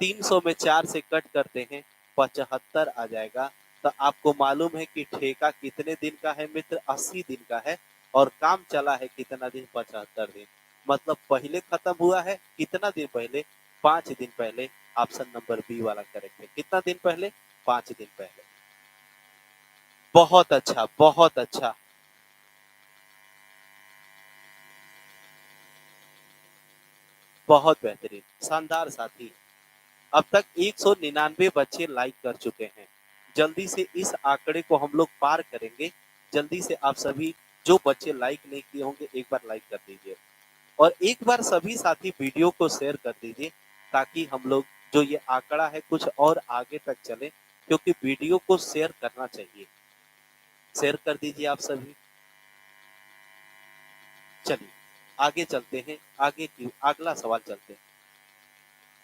300 में 4 से कट करते हैं, 75 आ जाएगा। तो आपको मालूम है कि ठेका कितने दिन का है मित्र? 80 दिन का है। और काम चला है कितना दिन? 75 दिन। मतलब पहले खत्म हुआ है कितना दिन पहले? 5 दिन पहले। ऑप्शन नंबर बी वाला करेक्ट है। कितना दिन पहले? 5 दिन पहले। बहुत अच्छा, बहुत अच्छा। बहुत बेहतरीन, शानदार साथी। अब तक 199 बच्चे लाइक कर चुके हैं। जल्दी से इस आंकड़े को हम लोग पार करेंगे। जल्दी से आप सभी जो बच्चे लाइक नहीं किए होंगे एक बार लाइक कर दीजिए। और एक बार सभी साथी वीडियो को शेयर कर दीजिए, ताकि हम लोग जो ये आंकड़ा है कुछ और आगे तक चले, क्योंकि वीडियो को शेयर करना चाहिए। शेयर कर दीजिए आप सभी। चलिए आगे चलते हैं। आगे की अगला सवाल चलते हैं।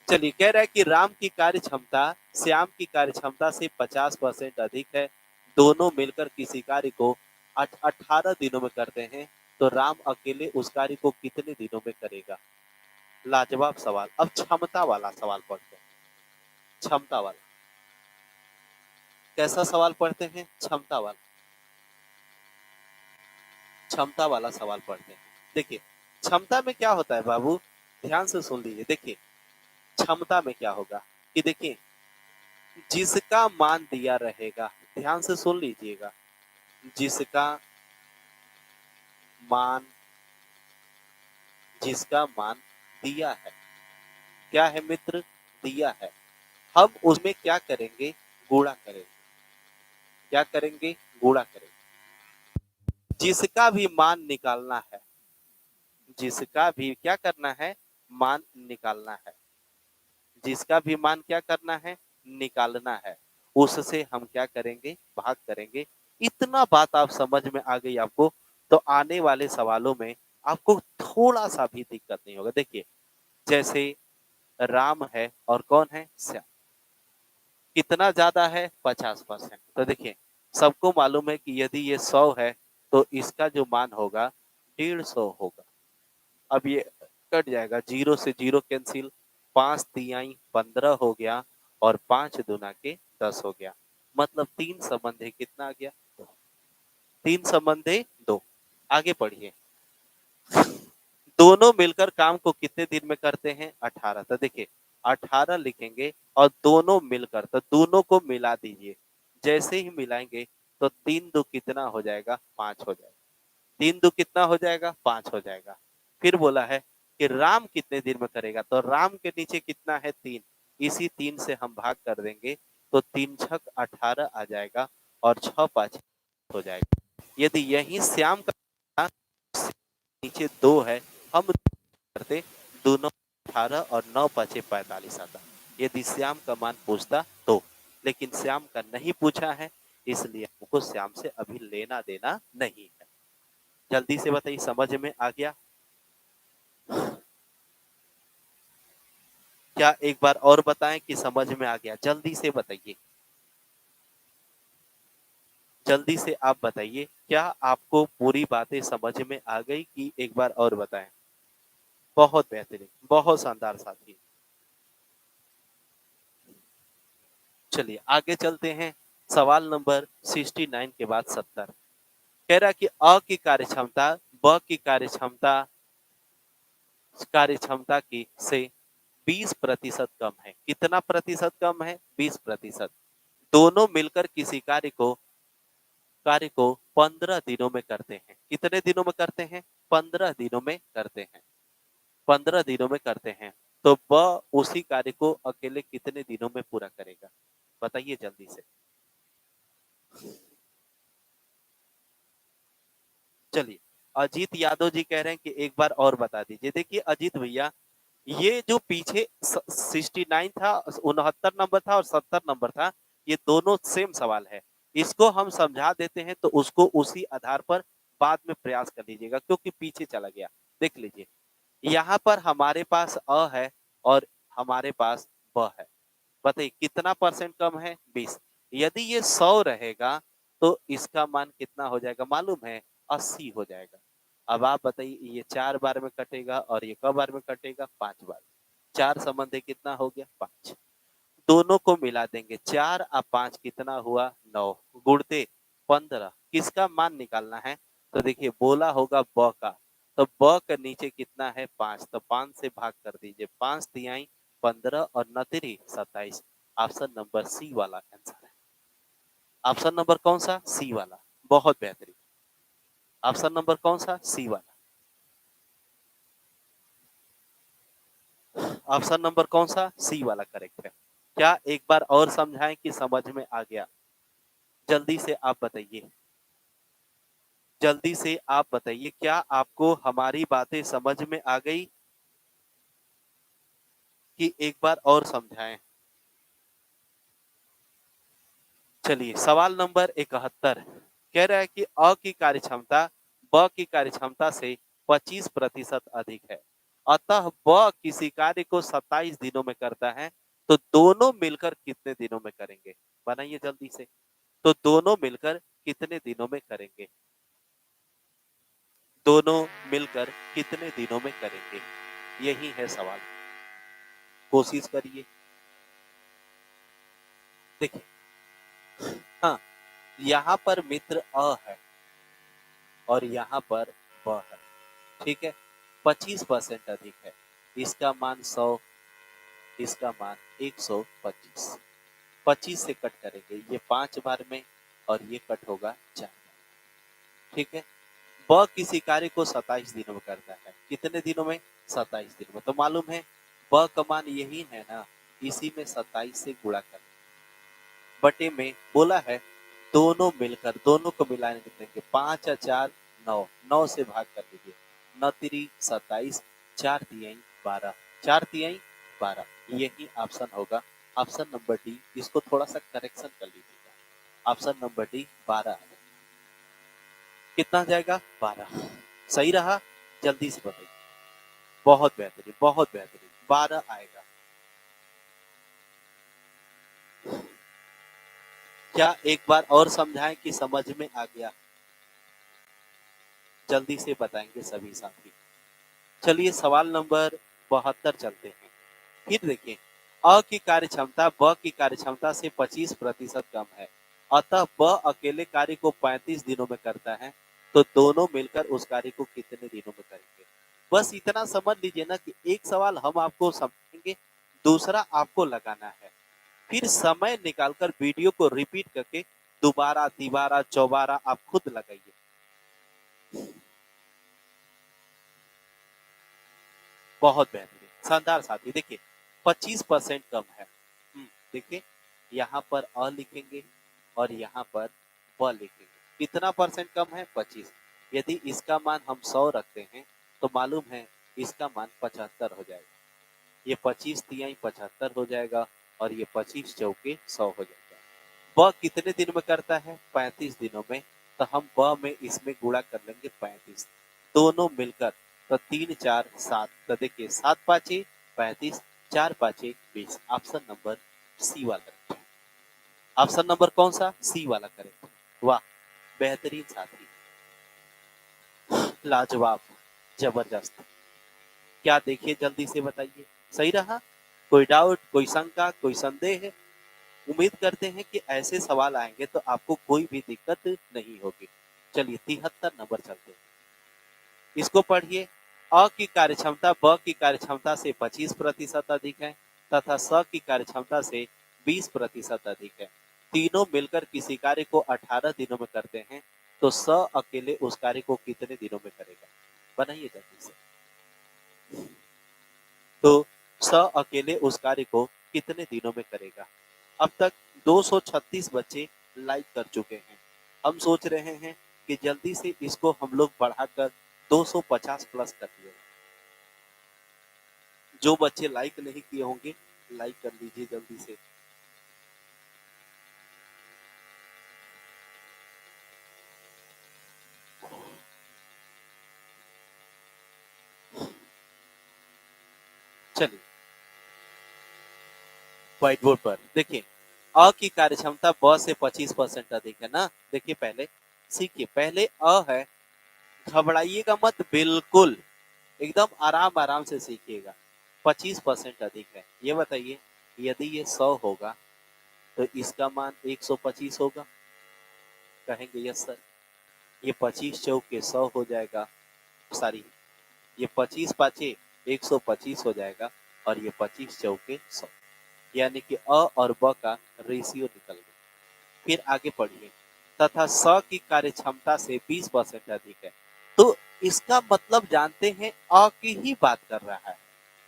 चलिए, कह रहा है कि राम की कार्य क्षमता श्याम की कार्य क्षमता से 50% अधिक है। दोनों मिलकर किसी कार्य को 18 दिनों में करते हैं, तो राम अकेले उस कार्य को कितने दिनों में करेगा? लाजवाब सवाल। अब क्षमता वाला सवाल पढ़ते हैं। क्षमता वाला कैसा सवाल पढ़ते हैं? क्षमता वाला। क्षमता वाला सवाल पढ़ते हैं। देखिए, क्षमता में क्या होता है बाबू? ध्यान से सुन लीजिए। देखिए, क्षमता में क्या होगा कि देखिए, जिसका मान दिया रहेगा, ध्यान से सुन लीजिएगा, जिसका मान, जिसका मान दिया है, क्या है मित्र? दिया है। हम उसमें क्या करेंगे? गुणा करेंगे। क्या करेंगे? गुणा करेंगे। जिसका भी मान निकालना है, जिसका भी क्या करना है? मान निकालना है। जिसका भी मान क्या करना है? निकालना है। उससे हम क्या करेंगे? भाग करेंगे। इतना बात आप समझ में आ गई आपको, तो आने वाले सवालों में आपको थोड़ा सा भी दिक्कत नहीं होगा। देखिए, जैसे राम है और कौन है? श्याम। कितना ज्यादा है? 50%। तो देखिए, सबको मालूम है कि यदि ये 100 है तो इसका जो मान होगा 150 होगा। अब ये कट जाएगा, जीरो से जीरो कैंसिल, 5 तिहाई 15 हो गया, और 5 दूना के 10 हो गया। मतलब 3 संबंध है, कितना आ गया? 3 संबंध है 2। आगे पढ़िए। दोनों मिलकर काम को कितने दिन में करते हैं? 18। तो देखिए, 18 लिखेंगे और दोनों मिलकर, तो दोनों को मिला दीजिए। जैसे ही मिलाएंगे तो 3 दो कितना हो जाएगा? 5 हो जाएगा। 3 दो कितना हो जाएगा? 5 हो जाएगा। फिर बोला है कि राम कितने दिन में करेगा, तो राम के नीचे कितना है? 3। इसी 3 से हम भाग कर देंगे, तो 3 छक 18 आ जाएगा, और 6 पाँच हो जाएगा। यदि यही श्याम का नीचे 2 है, हम करते, दोनों 18 और 9 पाँचे 45 आता। यदि श्याम का मान पूछता तो, लेकिन श्याम का नहीं पूछा है, इसलिए हमको श्याम से अभी लेना देना नहीं है। जल्दी से बताइए, समझ में आ गया? क्या एक बार और बताएं कि समझ में आ गया? जल्दी से बताइए। जल्दी से आप बताइए, क्या आपको पूरी बातें समझ में आ गई कि एक बार और बताएं? बहुत बेहतरीन, बहुत शानदार साथी। चलिए आगे चलते हैं। सवाल नंबर 69 के बाद 70। कह रहा कि अ की कार्यक्षमता ब की कार्यक्षमता की से 20% कम है। कितना प्रतिशत कम है? 20%। दोनों मिलकर किसी कार्य को 15 दिनों में करते हैं। कितने दिनों में करते हैं? 15 दिनों में करते हैं। 15 दिनों में करते हैं। तो ब उसी कार्य को अकेले कितने दिनों में पूरा करेगा? बताइए जल्दी से। चलिए अजीत यादव जी कह रहे हैं कि एक बार और बता दीजिए। देखिए अजीत भैया, ये जो पीछे 69 था, 69 नंबर था और 70 नंबर था, ये दोनों सेम सवाल है। इसको हम समझा देते हैं तो उसको उसी आधार पर बाद में प्रयास कर लीजिएगा, क्योंकि पीछे चला गया। देख लीजिए, यहाँ पर हमारे पास अ है और हमारे पास ब है। बताइए कितना परसेंट कम है? 20। यदि ये 100 रहेगा तो इसका मान कितना हो जाएगा मालूम है? 80 हो जाएगा। अब आप बताइए, ये 4 बार में कटेगा और ये क बार में कटेगा? 5 बार। 4 संबंधी कितना हो गया? 5। दोनों को मिला देंगे, 4 और 5 कितना हुआ? 9। गुणते 15। किसका मान निकालना है? तो देखिए बोला होगा ब का, तो ब के नीचे कितना है? 5, तो 5 से भाग कर दीजिए। 5 तिहाई 15 और 9 तिरी 27। ऑप्शन नंबर सी वाला आंसर है। ऑप्शन नंबर कौन सा? सी वाला। बहुत बेहतरीन। ऑप्शन नंबर कौन सा? सी वाला। ऑप्शन नंबर कौन सा? सी वाला करेक्ट है। क्या एक बार और समझाएं कि समझ में आ गया? जल्दी से आप बताइए। जल्दी से आप बताइए, क्या आपको हमारी बातें समझ में आ गई कि एक बार और समझाएं? चलिए सवाल नंबर 71 कह रहा है कि अ की कार्यक्षमता ब की कार्यक्षमता से 25% अधिक है, अतः ब किसी कार्य को 27 दिनों में करता है, तो दोनों मिलकर कितने दिनों में करेंगे? बनाइए जल्दी से। तो दोनों मिलकर कितने दिनों में करेंगे? दोनों मिलकर कितने दिनों में करेंगे? यही है सवाल। कोशिश करिए। देखिए, हाँ, यहाँ पर मित्र अ है और यहाँ पर ब है। ठीक है, 25% अधिक है। इसका मान 100, इसका मान 125। 25 से कट करेंगे, ये 5 बार में और ये कट होगा 4 बार। ठीक है, ब किसी कार्य को 27 दिनों में करता है। कितने दिनों में? 27 दिनों में। तो मालूम है ब का मान यही है ना, इसी में 27 से गुणा कर बटे में बोला है दोनों मिलकर, दोनों को मिलाने देंगे। 5 और 4 9, 9 से भाग कर दीजिए। 9 तिरी 27, 4 तिहाई 12, 4 तिहाई 12। यही ऑप्शन होगा, ऑप्शन नंबर डी। इसको थोड़ा सा करेक्शन कर लीजिएगा। Option number D 12। कितना जाएगा? 12। सही रहा? जल्दी से बताइए। बहुत बेहतरीन, बहुत बेहतरीन। 12 आएगा। क्या एक बार और समझाएं कि समझ में आ गया? जल्दी से बताएंगे सभी साथी। चलिए सवाल नंबर 72 चलते हैं। फिर देखिए, अ की कार्यक्षमता ब की कार्यक्षमता से 25% कम है, अतः ब अकेले कार्य को 35 दिनों में करता है, तो दोनों मिलकर उस कार्य को कितने दिनों में करेंगे? बस इतना समझ लीजिए ना कि एक सवाल हम आपको समझेंगे, दूसरा आपको लगाना है। फिर समय निकालकर वीडियो को रिपीट करके दोबारा तिबारा चौबारा आप खुद लगाइए। बहुत बेहतरीन, शानदार साथी। देखिए 25% कम है। देखिए यहाँ पर अ लिखेंगे और यहाँ पर ब लिखेंगे। कितना परसेंट कम है? 25। यदि इसका मान हम 100 रखते हैं तो मालूम है इसका मान 75 हो जाएगा। ये 25 तिहाई 75 हो जाएगा और ये 25 चौके 100 हो जाएगा। ब कितने दिन में करता है? 35 दिनों में। तो हम ब में इसमें गुणा कर लेंगे 35, दोनों मिलकर। तो 3 4 7, तो देखिए 7 पाँचे 35, 4 पाँचे 20। ऑप्शन नंबर सी वाला करेक्ट है। ऑप्शन नंबर कौन सा? सी वाला करेक्ट है। वाह, बेहतरीन साथी, लाजवाब, जबरदस्त। क्या देखिए जल्दी से बताइए, सही रहा? कोई डाउट, कोई शंका, कोई संदेह? उम्मीद करते हैं कि ऐसे सवाल आएंगे तो आपको कोई भी दिक्कत नहीं होगी। चलिए 73 नंबर चलते हैं। इसको पढ़िए। अ की कार्यक्षमता ब की कार्यक्षमता से 25% अधिक है तथा स की कार्यक्षमता से 20% अधिक है। तीनों मिलकर किसी कार्य को 18 दिनों में करते हैं, तो स अकेले उस कार्य को कितने दिनों में करेगा? बनाइए जल्दी से। तो स अकेले उस कार्य को कितने दिनों में करेगा? अब तक 236 बच्चे लाइक कर चुके हैं। हम सोच रहे हैं कि जल्दी से इसको हम लोग बढ़ाकर 250 प्लस कर दिएगा। जो बच्चे लाइक नहीं किए होंगे लाइक कर लीजिए जल्दी से। चलिए व्हाइट बोर्ड पर देखिए, अ की कार्यक्षमता ब से 25% अधिक है ना। देखिए पहले सीखिए, पहले अ है, घबराइएगा मत, बिल्कुल एकदम आराम आराम से सीखिएगा। 25% अधिक है, ये बताइए यदि ये 100 होगा तो इसका मान 125 होगा। कहेंगे यस सर। ये 25 चौके 100 हो जाएगा, सॉरी ये 25 पाँचे 125 हो जाएगा और ये 25 चौके 100, यानी कि अ और ब का रेशियो निकल गया। फिर आगे पढ़िए, तथा स की कार्यक्षमता से 20% अधिक है। तो इसका मतलब जानते हैं अ की ही बात कर रहा है।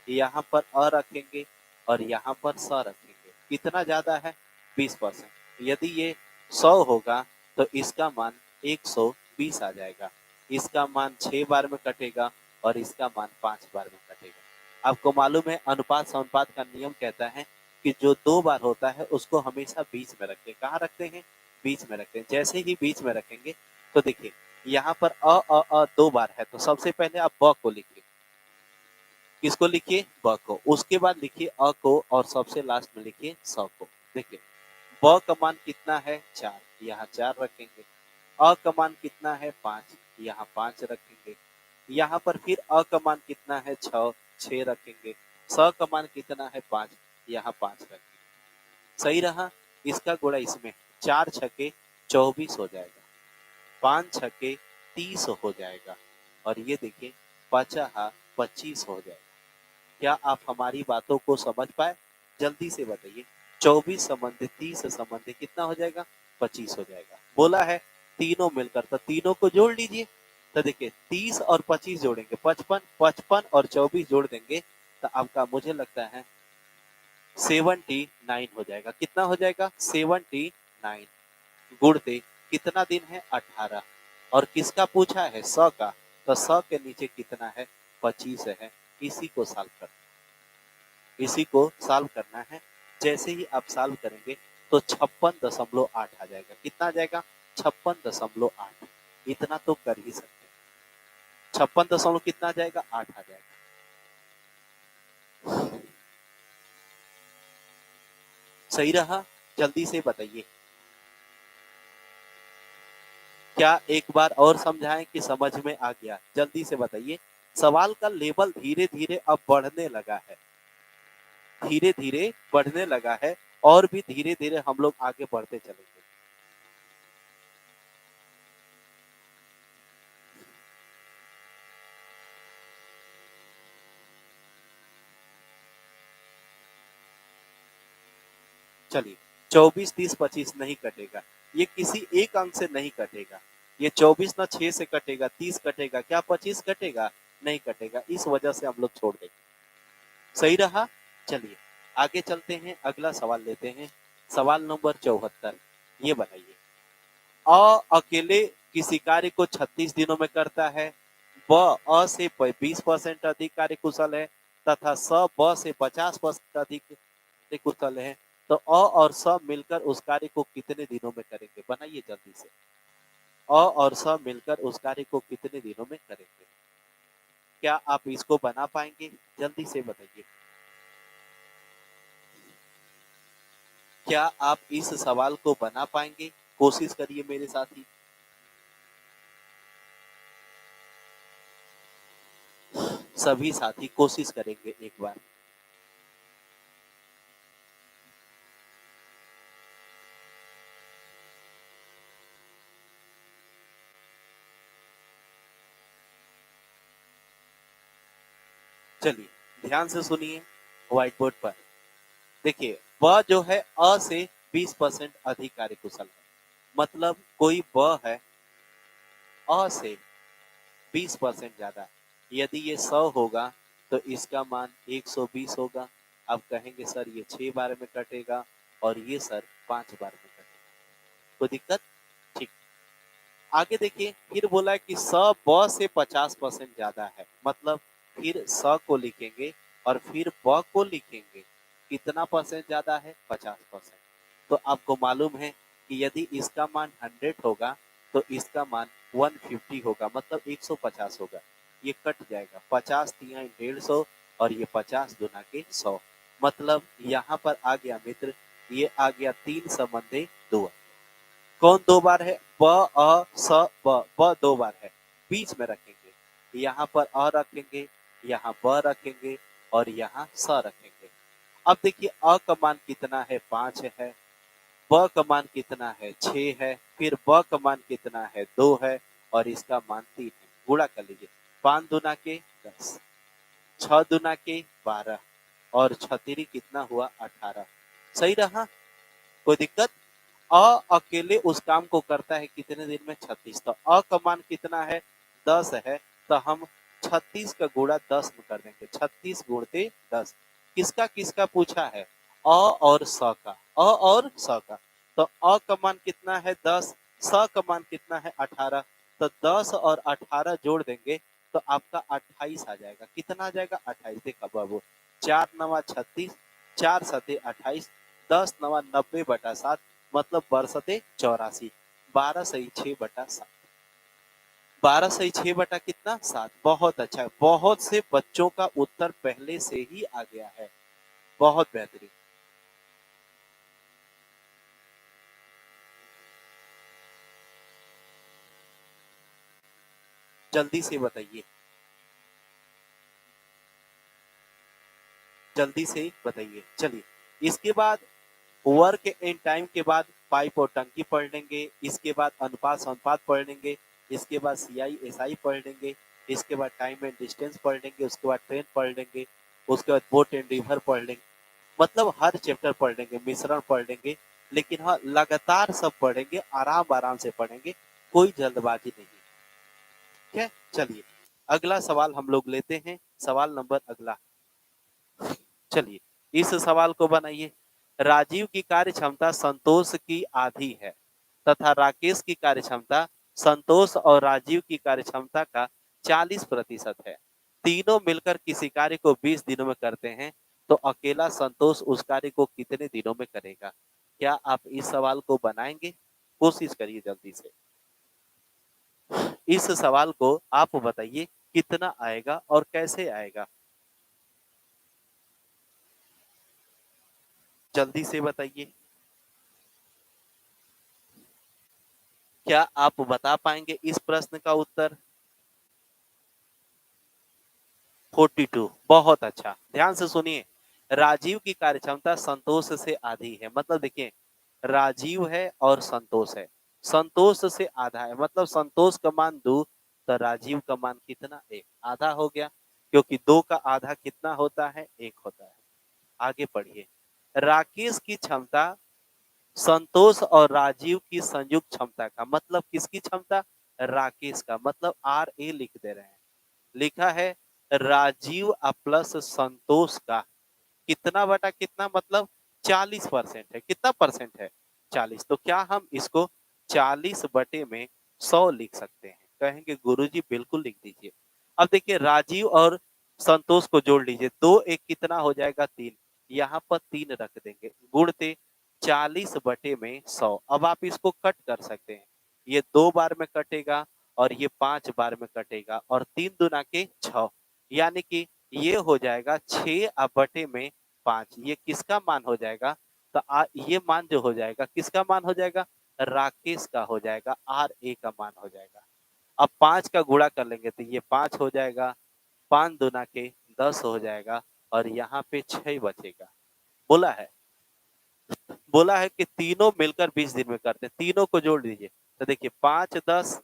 यहाँ पर अ रखेंगे और यहाँ पर स रखेंगे, कितना ज्यादा है 20%। यदि ये 100 होगा तो इसका मान 120 आ जाएगा। इसका मान 6 बार में कटेगा और इसका मान 5 बार में कटेगा। आपको मालूम है अनुपात समानुपात का नियम कहता है कि जो 2 बार होता है उसको हमेशा बीच में रखते हैं। कहाँ रखते हैं? बीच में रखते हैं। जैसे ही बीच में रखेंगे तो देखिए यहाँ पर अ 2 बार है तो सबसे पहले आप ब को लिखिए। किसको लिखिए? ब को। उसके बाद लिखिए अ को और सबसे लास्ट में लिखिए स को। देखिए ब का मान कितना है? 4, यहाँ 4 रखेंगे। अ का मान कितना है? 5, यहाँ 5 रखेंगे। यहाँ पर फिर अ का मान कितना है? 6, 6 रखेंगे। स का मान कितना है? 5, यहाँ 5 रखेंगे। सही रहा। इसका गुणा इसमें 4 छक्के 24 हो जाएगा, 5 छक्के 30 हो जाएगा और ये देखिए 50 25 हो जाएगा। क्या आप हमारी बातों को समझ पाए? जल्दी से बताइए। 24 संबंधित 30 संबंधित कितना हो जाएगा? 25 हो जाएगा। बोला है तीनों मिलकर, तो तीनों को जोड़ लीजिए। तो देखिए 30 और 25 जोड़ेंगे 55, 55 और 24 जोड़ देंगे तो आपका मुझे लगता है 79 हो जाएगा। कितना हो जाएगा? 79। गुणते कितना दिन है? 18। और किसका पूछा है? 100 का। तो 100 के नीचे कितना है? 25 है। इसी को सॉल्व कर, इसी को सॉल्व करना है। जैसे ही आप सॉल्व करेंगे तो 56.8 आ जाएगा। कितना आ जाएगा? 56.8। इतना तो कर ही सकते हैं। 56 दशमलव कितना आ जाएगा? 8 आ जाएगा। सही रहा। जल्दी से बताइए। क्या एक बार और समझाएं कि समझ में आ गया? जल्दी से बताइए। सवाल का लेवल धीरे धीरे अब बढ़ने लगा है, धीरे धीरे बढ़ने लगा है और भी धीरे धीरे हम लोग आगे बढ़ते चलेंगे। चलिए 24, 30, 25 नहीं कटेगा। ये किसी एक अंक से नहीं कटेगा। ये 24 ना 6 से कटेगा, 30 कटेगा, क्या 25 कटेगा? नहीं कटेगा। इस वजह से हम लोग छोड़ देंगे। सही रहा। चलिए आगे चलते हैं, अगला सवाल लेते हैं। सवाल नंबर 74। ये बताइए, अ अकेले किसी कार्य को 36 दिनों में करता है, ब अ से 20% अधिक कार्य कुशल है तथा स ब से 50% अधिक कुशल है। तो अ और स मिलकर उस कार्य को कितने दिनों में करेंगे? बनाइए जल्दी से। अ और स मिलकर उस कार्य को कितने दिनों में करेंगे? क्या आप इसको बना पाएंगे? जल्दी से बताइए। क्या आप इस सवाल को बना पाएंगे? कोशिश करिए मेरे साथ ही। सभी साथी कोशिश करेंगे एक बार। चलिए ध्यान से सुनिए व्हाइट बोर्ड पर। देखिए ब जो है अ से 20% अधिक कार्यकुशल है। मतलब कोई ब है अ से 20% ज्यादा है। यदि ये 100 होगा तो इसका मान 120 होगा। आप कहेंगे सर ये 6 बार में कटेगा और ये सर 5 बार में कटेगा। कोई दिक्कत? ठीक। आगे देखिए, फिर बोला है कि स ब से 50% ज्यादा है, मतलब फिर स को लिखेंगे और फिर ब को लिखेंगे, कितना परसेंट ज्यादा है? 50%। तो आपको मालूम है कि यदि इसका मान 100 होगा तो इसका मान 150 होगा, मतलब 150 होगा। ये कट जाएगा, 50 तिया 150 और ये 50 दुना के 100, मतलब यहाँ पर आ गया मित्र, ये आ गया 3 संबंधे 2। कौन दो बार है? ब अ स ब, ब दो बार है, बीच में रखेंगे, यहाँ पर अ रखेंगे, यहाँ ब रखेंगे और यहाँ स रखेंगे। अब देखिए अ का मान कितना है? 5 है, ब का मान कितना है? 6 है, फिर ब का मान कितना है? 2 है और इसका मान 3 है। गुणा कर लीजिए, 5 दुना के 10, 6 दुना के 12 और 6 कितना हुआ? 18। सही रहा? कोई दिक्कत? अ अकेले उस काम को करता है कितने दिन में? 36। तो अ का मान कितना है? 10 है, तो हम 36 का गुणा 10 में कर देंगे, 36 गुणते 10। किसका किसका पूछा है? अ और स का, अ और स का। तो अ का मान कितना है? 10, स का मान कितना है? 18। तो 10 और 18 जोड़ देंगे तो आपका 28 आ जाएगा। कितना आ जाएगा? 28। देखा बाबू, 4 नवा 36, 4 सते 28, 10 नवा 90/7, मतलब बरसते 84, 12 सही 6/7, 12 सही 6 कितना? 7। बहुत अच्छा है, बहुत से बच्चों का उत्तर पहले से ही आ गया है, बहुत बेहतरीन। जल्दी से बताइए, जल्दी से बताइए। चलिए, इसके बाद वर्क एंड टाइम के बाद पाइप और टंकी पढ़ लेंगे, इसके बाद अनुपात अनुपात पढ़ लेंगे, इसके बाद सीआई एसआई पढ़ लेंगे, इसके बाद टाइम एंड डिस्टेंस पढ़ लेंगे, उसके बाद ट्रेन पढ़ लेंगे, उसके बाद बोट एंड रिवर पढ़ लेंगे। मतलब हर चैप्टर पढ़ लेंगे, मिश्रण पढ़ लेंगे, लेकिन हाँ लगातार सब पढ़ेंगे, आराम आराम से पढ़ेंगे, कोई जल्दबाजी नहीं। ठीक है, चलिए अगला सवाल हम लोग लेते हैं। सवाल नंबर अगला, चलिए इस सवाल को बनाइए। राजीव की कार्य क्षमता संतोष की आधी है तथा राकेश की कार्य क्षमता संतोष और राजीव की कार्य क्षमता का 40% है। तीनों मिलकर किसी कार्य को 20 दिनों में करते हैं, तो अकेला संतोष उस कार्य को कितने दिनों में करेगा? क्या आप इस सवाल को बनाएंगे? कोशिश करिए जल्दी से। इस सवाल को आप बताइए कितना आएगा और कैसे आएगा, जल्दी से बताइए। क्या आप बता पाएंगे इस प्रश्न का उत्तर? 42। बहुत अच्छा, ध्यान से सुनिए। राजीव की कार्यक्षमता संतोष से आधी है, मतलब देखिए राजीव है और संतोष है, संतोष से आधा है, मतलब संतोष का मान 2, तो राजीव का मान कितना? 1, आधा हो गया, क्योंकि 2 का आधा कितना होता है? 1 होता है। आगे पढ़िए। राकेश की क्षमता संतोष और राजीव की संयुक्त क्षमता का, मतलब किसकी क्षमता? राकेश का, मतलब आर ए लिख दे रहे हैं। लिखा है राजीव प्लस संतोष का कितना बटा कितना, मतलब 40% है। कितना परसेंट है? 40। तो क्या हम इसको 40 बटे में 100 लिख सकते हैं? कहेंगे गुरुजी बिल्कुल लिख दीजिए। अब देखिए राजीव और संतोष को जोड़ लीजिए, 2 1 कितना हो जाएगा? 3। यहाँ पर 3 रख देंगे, गुणते 40 बटे में 100। अब आप इसको कट कर सकते हैं, ये 2 बार में कटेगा और ये 5 बार में कटेगा, और 3 दुना के 6, यानी कि ये हो जाएगा 6 बटे में 5। ये किसका मान हो जाएगा? तो ये मान जो हो जाएगा किसका मान हो जाएगा? राकेश का हो जाएगा, आर ए का मान हो जाएगा। अब 5 का गुणा कर लेंगे तो ये 5 हो जाएगा, 5 दुना के 10 हो जाएगा और यहाँ पे 6 बचेगा। बोला है, बोला है कि तीनों मिलकर 20 दिन में करते हैं, तीनों को जोड़ दीजिए। तो देखिए 5 10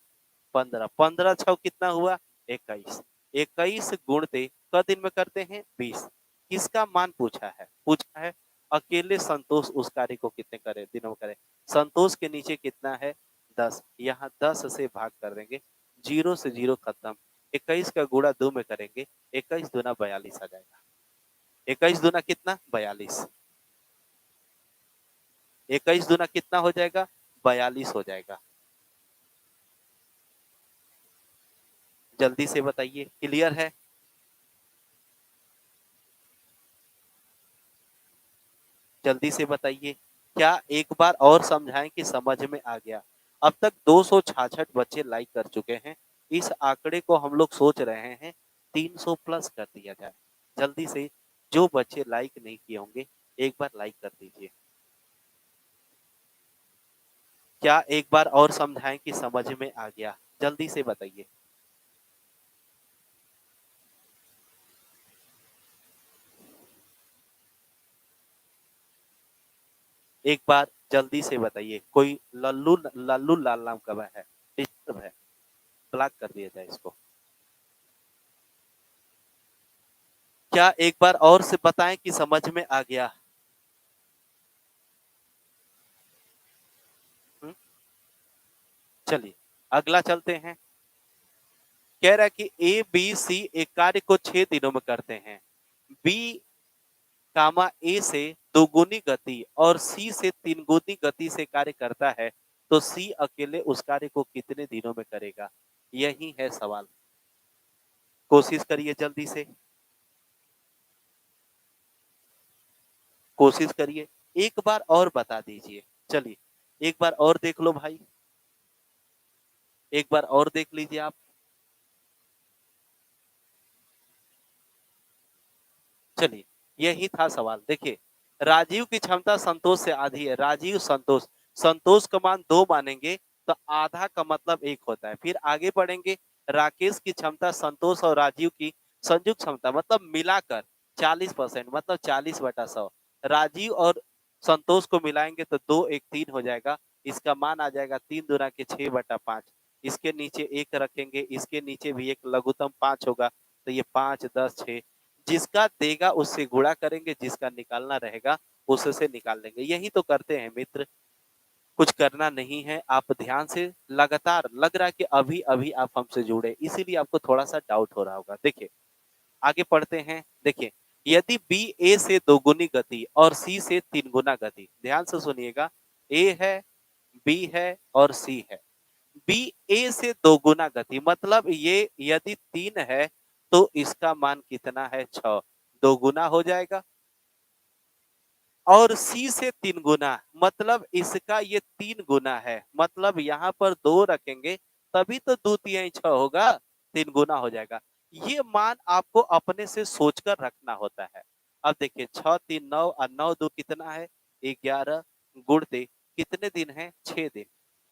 15, 15 छः कितना हुआ? 21। 21 गुणते क दिन में करते हैं? 20। किसका मान पूछा है? पूछा है अकेले संतोष उस कार्य को कितने करे दिनों में करे। संतोष के नीचे कितना है? 10, यहाँ 10 से भाग कर देंगे, 0 से 0 खत्म। 21 का गुणा 2 में करेंगे, 21 दूना 42 आ जाएगा। 21 दूना कितना? 42। 21 दूना कितना हो जाएगा? 42 हो जाएगा। जल्दी से बताइए, क्लियर है? जल्दी से बताइए। क्या एक बार और समझाएं कि समझ में आ गया? अब तक 266 बच्चे लाइक कर चुके हैं। इस आंकड़े को हम लोग सोच रहे हैं 300 प्लस कर दिया जाए। जल्दी से, जो बच्चे लाइक नहीं किए होंगे एक बार लाइक कर दीजिए। क्या एक बार और समझाएं कि समझ में आ गया? जल्दी से बताइए। एक बार जल्दी से बताइए। कोई लल्लू लल्लू लाल नाम का है, डिस्टर्ब है, ब्लॉक कर दिया जाए इसको। क्या एक बार और से बताएं कि समझ में आ गया? हम्म, चलिए अगला चलते हैं। कह रहा है कि ए बी सी एक कार्य को 6 दिनों में करते हैं। बी कामा ए से दोगुनी गति और सी से 3 गुनी गति से कार्य करता है, तो सी अकेले उस कार्य को कितने दिनों में करेगा? यही है सवाल। कोशिश करिए जल्दी से, कोशिश करिए। एक बार और बता दीजिए। चलिए एक बार और देख लो भाई, एक बार और देख लीजिए आप। चलिए यही था सवाल। देखिए, राजीव की क्षमता संतोष से आधी है। राजीव संतोष, संतोष का मान 2 मानेंगे तो आधा का मतलब 1 होता है। फिर आगे बढ़ेंगे, राकेश की क्षमता संतोष और राजीव की संयुक्त क्षमता मतलब मिलाकर 40%, मतलब 40/100। राजीव और संतोष को मिलाएंगे तो 2 1 3 हो जाएगा। इसका मान आ जाएगा 3 दूना के 6/5। इसके नीचे 1 रखेंगे, इसके नीचे भी एक लघुत्तम 5 होगा, तो ये 5 10 6। जिसका देगा उससे गुणा करेंगे, जिसका निकालना रहेगा उससे निकाल देंगे। यही तो करते हैं मित्र, कुछ करना नहीं है। आप ध्यान से लगातार, लग रहा है कि अभी अभी आप हमसे जुड़े, इसीलिए आपको थोड़ा सा डाउट हो रहा होगा। देखिए आगे पढ़ते हैं। देखिए, यदि बी ए से 2 गुनी गति और सी से 3 गुना गति, ध्यान से सुनिएगा, ए है, बी है और सी है। बी ए से 2 गुना गति मतलब ये यदि 3 है तो इसका मान कितना है? 6, 2 गुना हो जाएगा। और सी से 3 गुना मतलब इसका ये 3 गुना है, मतलब यहाँ पर 2 रखेंगे तभी तो 2 3 6 होगा, 3 गुना हो जाएगा। ये मान आपको अपने से सोचकर रखना होता है। अब देखिए 6 3 9 और 9 2 कितना है? 11। गुण दे, कितने दिन है? 6 दिन।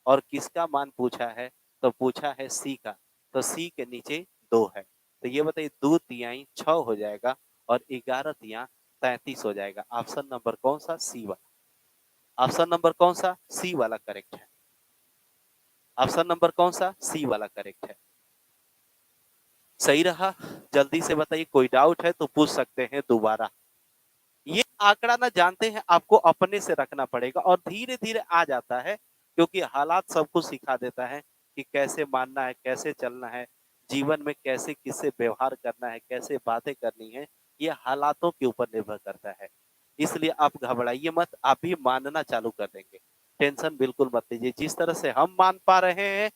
और किसका मान पूछा है? तो पूछा है सी का, तो सी के नीचे 2 है। तो ये बताइए 2 तिहाई 6 हो जाएगा और 11 तिहाई 33 हो जाएगा। ऑप्शन नंबर कौन सा? सी वाला। ऑप्शन नंबर कौन सा? सी वाला करेक्ट है। ऑप्शन नंबर कौन सा? सी वाला करेक्ट है। सही रहा? जल्दी से बताइए, कोई डाउट है तो पूछ सकते हैं दोबारा। ये आंकड़ा ना जानते हैं, आपको अपने से रखना पड़ेगा और धीरे धीरे आ जाता है, क्योंकि हालात सबको सिखा देता है कि कैसे मानना है, कैसे चलना है, जीवन में कैसे किससे व्यवहार करना है, कैसे बातें करनी है। ये हालातों के ऊपर निर्भर करता है। इसलिए आप घबराइए मत, आप भी मानना चालू कर देंगे। टेंशन बिल्कुल मत लीजिए। जिस तरह से हम मान पा रहे हैं,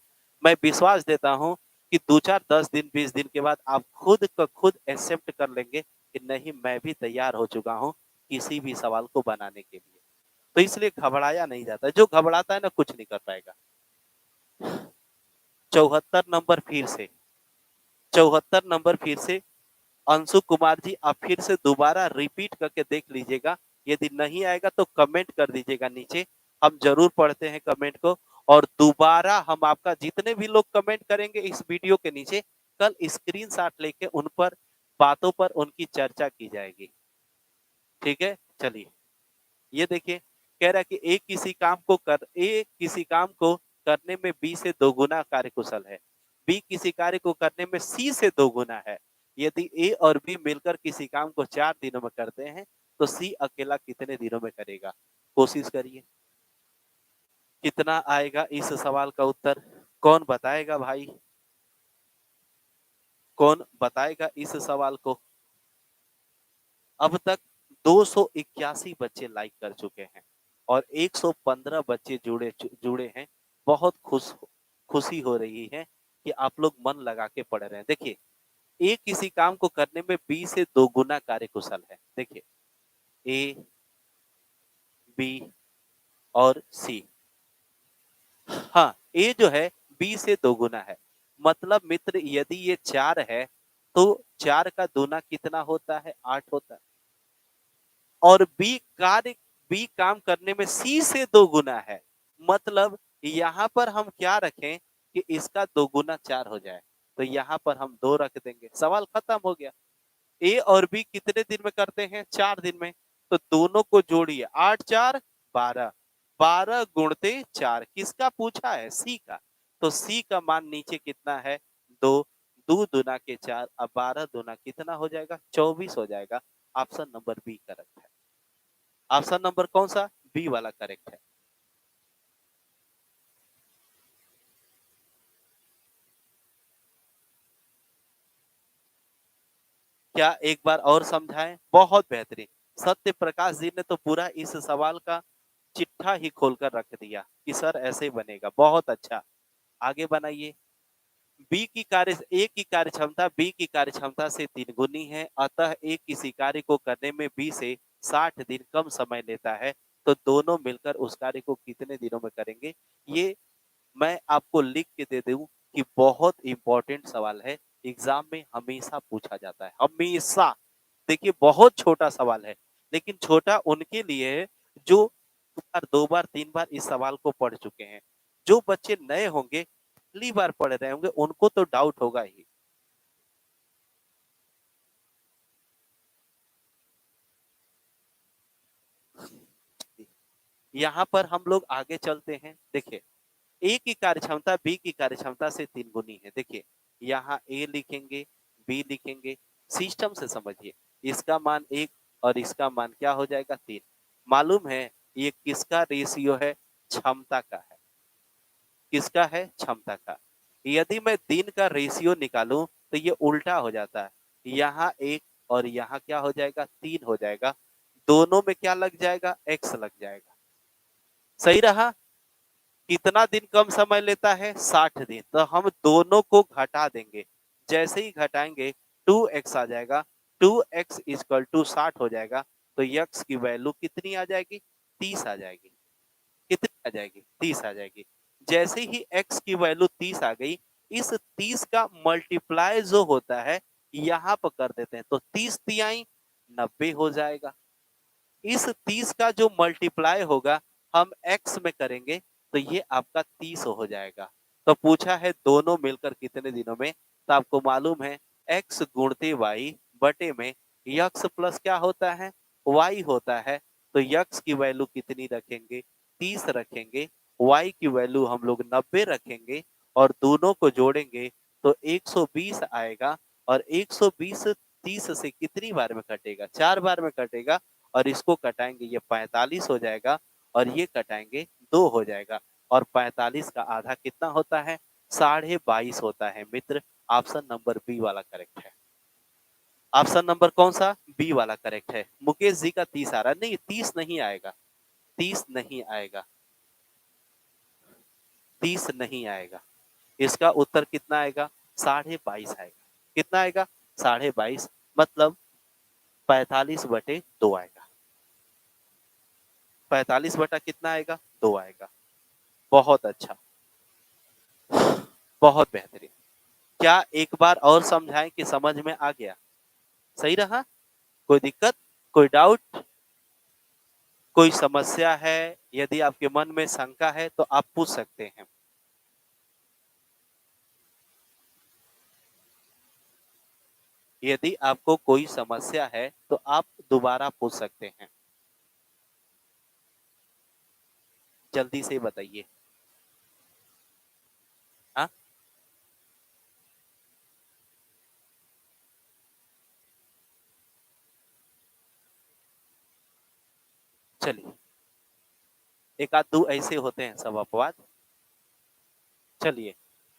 मैं विश्वास देता हूँ कि 2 4 10 दिन 20 दिन के बाद आप खुद का खुद एक्सेप्ट कर लेंगे कि नहीं, मैं भी तैयार हो चुका हूँ किसी भी सवाल को बनाने के लिए। तो इसलिए घबराया नहीं जाता, जो घबराता है ना कुछ नहीं कर पाएगा। 74 नंबर फिर से, 74 नंबर फिर से। अंशु कुमार जी, आप फिर से दोबारा रिपीट करके देख लीजिएगा। यदि नहीं आएगा तो कमेंट कर दीजिएगा नीचे, हम जरूर पढ़ते हैं कमेंट को। और दोबारा हम आपका, जितने भी लोग कमेंट करेंगे इस वीडियो के नीचे, कल स्क्रीनशॉट लेके उन पर बातों पर उनकी चर्चा की जाएगी। ठीक है, चलिए ये देखिए, कह रहा है कि ए किसी काम को करने में बी से 2 गुना कार्यकुशल है। बी किसी कार्य को करने में सी से 2 गुना है। यदि ए और बी मिलकर किसी काम को 4 दिनों में करते हैं तो सी अकेला कितने दिनों में करेगा? कोशिश करिए, कितना आएगा इस सवाल का उत्तर? कौन बताएगा भाई? कौन बताएगा इस सवाल को? अब तक 281 बच्चे लाइक कर चुके हैं और 115 बच्चे जुड़े जुड़े हैं। बहुत खुशी हो रही है। कि आप लोग मन लगा के पढ़ रहे हैं। देखिए, ए किसी काम को करने में बी से 2 गुना कार्यकुशल है। देखिए, ए, बी और सी। हाँ, ए जो है बी से 2 गुना है। मतलब मित्र यदि ये 4 है, तो 4 का दूना कितना होता है? 8 होता है। और बी काम करने में सी से 2 गुना है। मतलब यहाँ पर हम क्या रखें कि इसका 2 गुना 4 हो जाए। तो यहाँ पर हम 2 रख देंगे, सवाल खत्म हो गया। ए और बी कितने दिन में करते हैं? 4 दिन में। तो दोनों को जोड़िए, 8 4 12, 12 गुणते 4। किसका पूछा है? सी का। तो सी का मान नीचे कितना है? 2। 2 दूना के 4, अब 12 दूना कितना हो जाएगा? 24 हो जाएगा। ऑप्शन नंबर बी करेक्ट है। ऑप्शन नंबर कौन सा? बी वाला करेक्ट है। क्या एक बार और समझाएं? बहुत बेहतरीन। सत्य प्रकाश जी ने तो पूरा इस सवाल का चिट्ठा ही खोलकर रख दिया कि सर ऐसे बनेगा। बहुत अच्छा, आगे बनाइए। बी की कार्य ए की कार्यक्षमता बी की कार्यक्षमता से 3 गुनी है, अतः ए किसी कार्य को करने में बी से 60 दिन कम समय लेता है। तो दोनों मिलकर उस कार्य को कितने दिनों में करेंगे? ये मैं आपको लिख के दे दूं कि बहुत इंपॉर्टेंट सवाल है। एग्जाम में हमेशा पूछा जाता है, हमेशा। देखिए, बहुत छोटा सवाल है, लेकिन छोटा उनके लिए है जो 1 बार 2 बार 3 बार इस सवाल को पढ़ चुके हैं। जो बच्चे नए होंगे, पहली बार पढ़ रहे होंगे, उनको तो डाउट होगा ही। यहाँ पर हम लोग आगे चलते हैं। देखिए, ए की कार्यक्षमता बी की कार्यक्षमता से 3 गुनी है। देखिए, यहाँ ए लिखेंगे, बी लिखेंगे। सिस्टम से समझिए, इसका मान 1 और इसका मान क्या हो जाएगा? 3। मालूम है ये किसका रेशियो है? क्षमता का है। किसका है? क्षमता का। यदि मैं दिन का रेशियो निकालूं तो ये उल्टा हो जाता है। यहाँ 1 और यहाँ क्या हो जाएगा? 3 हो जाएगा। दोनों में क्या लग जाएगा? एक्स लग जाएगा। सही रहा। कितना दिन कम समय लेता है? 60 दिन। तो हम दोनों को घटा देंगे। जैसे ही घटाएंगे 2x आ जाएगा। 2x इक्वल टू 60 हो जाएगा। तो x की वैल्यू कितनी आ जाएगी? 30 आ जाएगी। कितनी आ जाएगी? 30 आ जाएगी। जैसे ही x की वैल्यू 30 आ गई, इस 30 का मल्टीप्लाई जो होता है यहाँ पर कर देते हैं। तो 30 तिहाई 90 हो जाएगा। इस 30 का जो मल्टीप्लाई होगा हम x में करेंगे तो ये आपका 30 हो जाएगा। तो पूछा है दोनों मिलकर कितने दिनों में? तो आपको मालूम है x गुणते y बटे में x प्लस क्या होता है? y होता है। तो x की वैल्यू कितनी रखेंगे? 30 रखेंगे। y की वैल्यू हम लोग 90 रखेंगे और दोनों को जोड़ेंगे तो 120 आएगा। और 120 30 से कितनी बार में कटेगा? 4 बार में कटेगा। और इसको कटाएंगे ये 45 हो जाएगा। और ये कटाएंगे 2 हो जाएगा। और 45 का आधा कितना होता है? 22.5 होता है। मित्र, ऑप्शन नंबर बी वाला करेक्ट है। ऑप्शन नंबर कौन सा? बी वाला करेक्ट है। मुकेश जी का 30 आ रहा है। नहीं, 30 नहीं आएगा। 30 नहीं आएगा। 30 नहीं आएगा। इसका उत्तर कितना आएगा? 22.5 आएगा। कितना आएगा? 22.5। मतलब 45/2 आएगा। 45 बटा कितना आएगा? 2 आएगा। बहुत अच्छा, बहुत बेहतरीन। क्या एक बार और समझाएं कि समझ में आ गया? सही रहा? कोई दिक्कत? कोई डाउट? कोई समस्या है? यदि आपके मन में शंका है तो आप पूछ सकते हैं। यदि आपको कोई समस्या है तो आप दोबारा पूछ सकते हैं। जल्दी से बताइए। हाँ, चलिए। एक आध दो ऐसे होते हैं सब अपवाद। चलिए,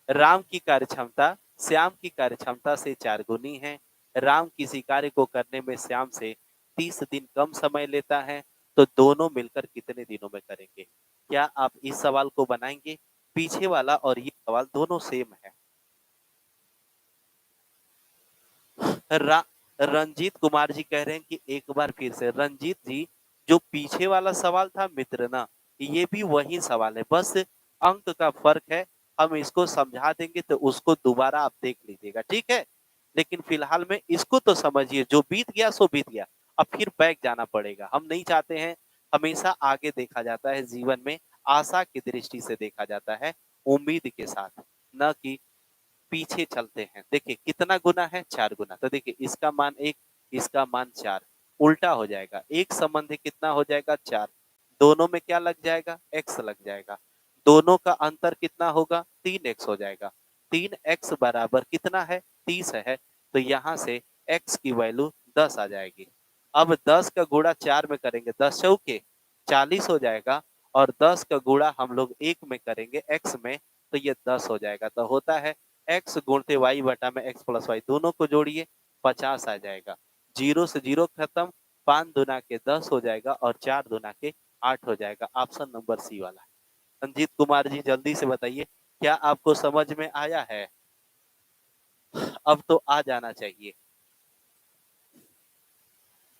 राम की कार्यक्षमता श्याम की कार्यक्षमता से 4 गुनी है। राम किसी कार्य को करने में श्याम से 30 दिन कम समय लेता है। तो दोनों मिलकर कितने दिनों में करेंगे? क्या आप इस सवाल को बनाएंगे? पीछे वाला और ये सवाल दोनों सेम है। रंजीत कुमार जी कह रहे हैं कि एक बार फिर से। रंजीत जी, जो पीछे वाला सवाल था मित्र ना, ये भी वही सवाल है, बस अंक का फर्क है। हम इसको समझा देंगे तो उसको दोबारा आप देख लीजिएगा, ठीक है। लेकिन फिलहाल में इसको तो समझिए, जो बीत गया सो बीत गया। अब फिर बैक जाना पड़ेगा, हम नहीं चाहते हैं। हमेशा आगे देखा जाता है जीवन में, आशा की दृष्टि से देखा जाता है, उम्मीद के साथ, न कि पीछे चलते हैं। देखिए कितना गुना है, 4 गुना। तो देखिए इसका मान 1, इसका मान 4, उल्टा हो जाएगा। एक संबंध कितना हो जाएगा, 4। दोनों में क्या लग जाएगा, x लग जाएगा। दोनों का अंतर कितना होगा, 3x हो जाएगा। 3x बराबर कितना है, 30 है। तो यहाँ से x की वैल्यू 10 आ जाएगी। अब 10 का गुणा 4 में करेंगे, 10 चौके 40 हो जाएगा। और 10 का गुणा हम लोग 1 में करेंगे, x में, तो ये 10 हो जाएगा। तो होता है x गुणते y बटा में x प्लस वाई, दोनों को जोड़िए 50 आ जाएगा। जीरो से जीरो खत्म, 5 दुना के 10 हो जाएगा और 4 दुना के 8 हो जाएगा। ऑप्शन नंबर सी वाला है। रंजीत कुमार जी जल्दी से बताइए, क्या आपको समझ में आया है? अब तो आ जाना चाहिए,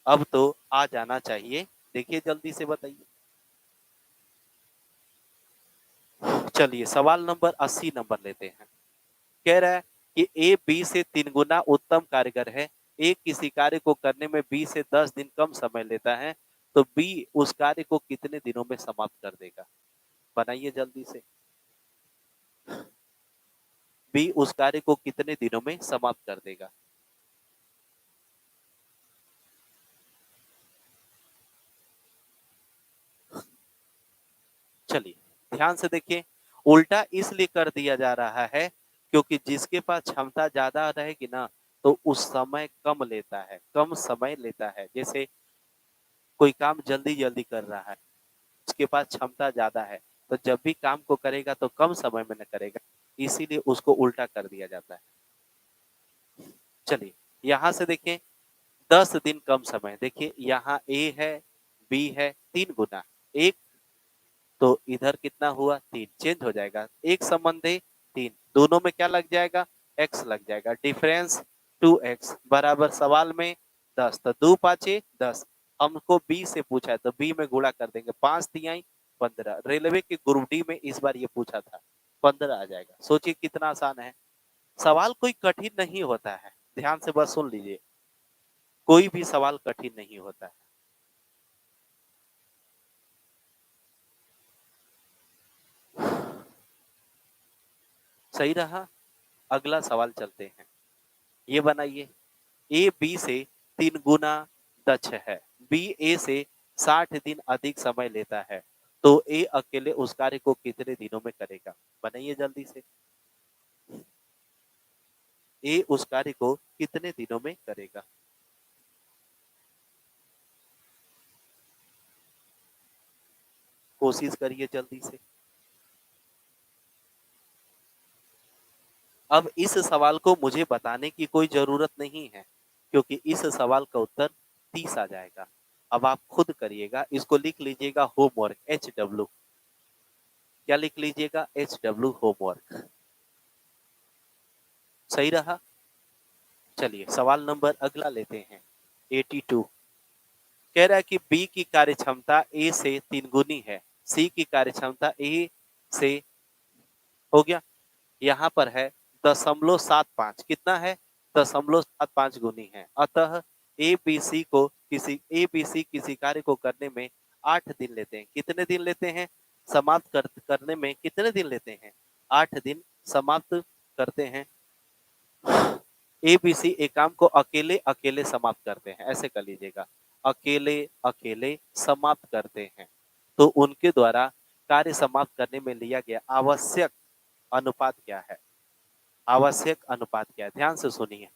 अब तो आ जाना चाहिए। देखिए जल्दी से बताइए। चलिए सवाल नंबर 80 नंबर लेते हैं। कह रहा है कि ए बी से 3 गुना उत्तम कारीगर है। ए किसी कार्य को करने में बी से 10 दिन कम समय लेता है, तो बी उस कार्य को कितने दिनों में समाप्त कर देगा? बनाइए जल्दी से। बी उस कार्य को कितने दिनों में समाप्त कर देगा? चलिए ध्यान से देखिए, उल्टा इसलिए कर दिया जा रहा है क्योंकि जिसके पास क्षमता ज्यादा रहेगी ना, तो उस समय कम लेता है, कम समय लेता है। जैसे कोई काम जल्दी जल्दी कर रहा है, उसके पास क्षमता ज्यादा है, तो जब भी काम को करेगा तो कम समय में न करेगा, इसीलिए उसको उल्टा कर दिया जाता है। चलिए यहां से देखें, 10 दिन कम समय। देखिए यहाँ ए है, बी है, 3 गुना एक, तो इधर कितना हुआ, 3, चेंज हो जाएगा। एक संबंध है 3, दोनों में क्या लग जाएगा, x लग जाएगा। डिफरेंस 2x बराबर सवाल में 10, तो 2 5 10। हमको बी से पूछा है तो बी में गुणा कर देंगे, 5 3 15। रेलवे के ग्रुप डी में इस बार ये पूछा था, 15 आ जाएगा। सोचिए कितना आसान है। सवाल कोई कठिन नहीं होता है, ध्यान से बस सुन लीजिए, कोई भी सवाल कठिन नहीं होता है। सही रहा। अगला सवाल चलते हैं। ये बनाइए, ए बी से 3 गुना दक्ष है, बी ए से 60 दिन अधिक समय लेता है, तो ए अकेले उस कार्य को कितने दिनों में करेगा? बनाइए जल्दी से। ए उस कार्य को कितने दिनों में करेगा? कोशिश करिए जल्दी से। अब इस सवाल को मुझे बताने की कोई जरूरत नहीं है, क्योंकि इस सवाल का उत्तर 30 आ जाएगा। अब आप खुद करिएगा, इसको लिख लीजिएगा होमवर्क, HW। क्या लिख लीजिएगा, HW होमवर्क। सही रहा। चलिए सवाल नंबर अगला लेते हैं, 82। कह रहा है कि बी की कार्य क्षमता ए से 3 गुनी है, सी की कार्य क्षमता ए से, हो गया, यहाँ पर है 0.75, कितना है, 0.75 गुनी है। अतः ए बी सी किसी कार्य को करने में 8 दिन लेते हैं। कितने दिन लेते हैं, करने में कितने दिन लेते हैं, 8 दिन समाप्त करते हैं। ए बी सी एक काम को अकेले अकेले समाप्त करते हैं, ऐसे कर लीजिएगा, अकेले अकेले समाप्त करते हैं। तो उनके द्वारा कार्य समाप्त करने में लिया गया आवश्यक अनुपात क्या है? आवश्यक अनुपात क्या है, ध्यान से सुनिए।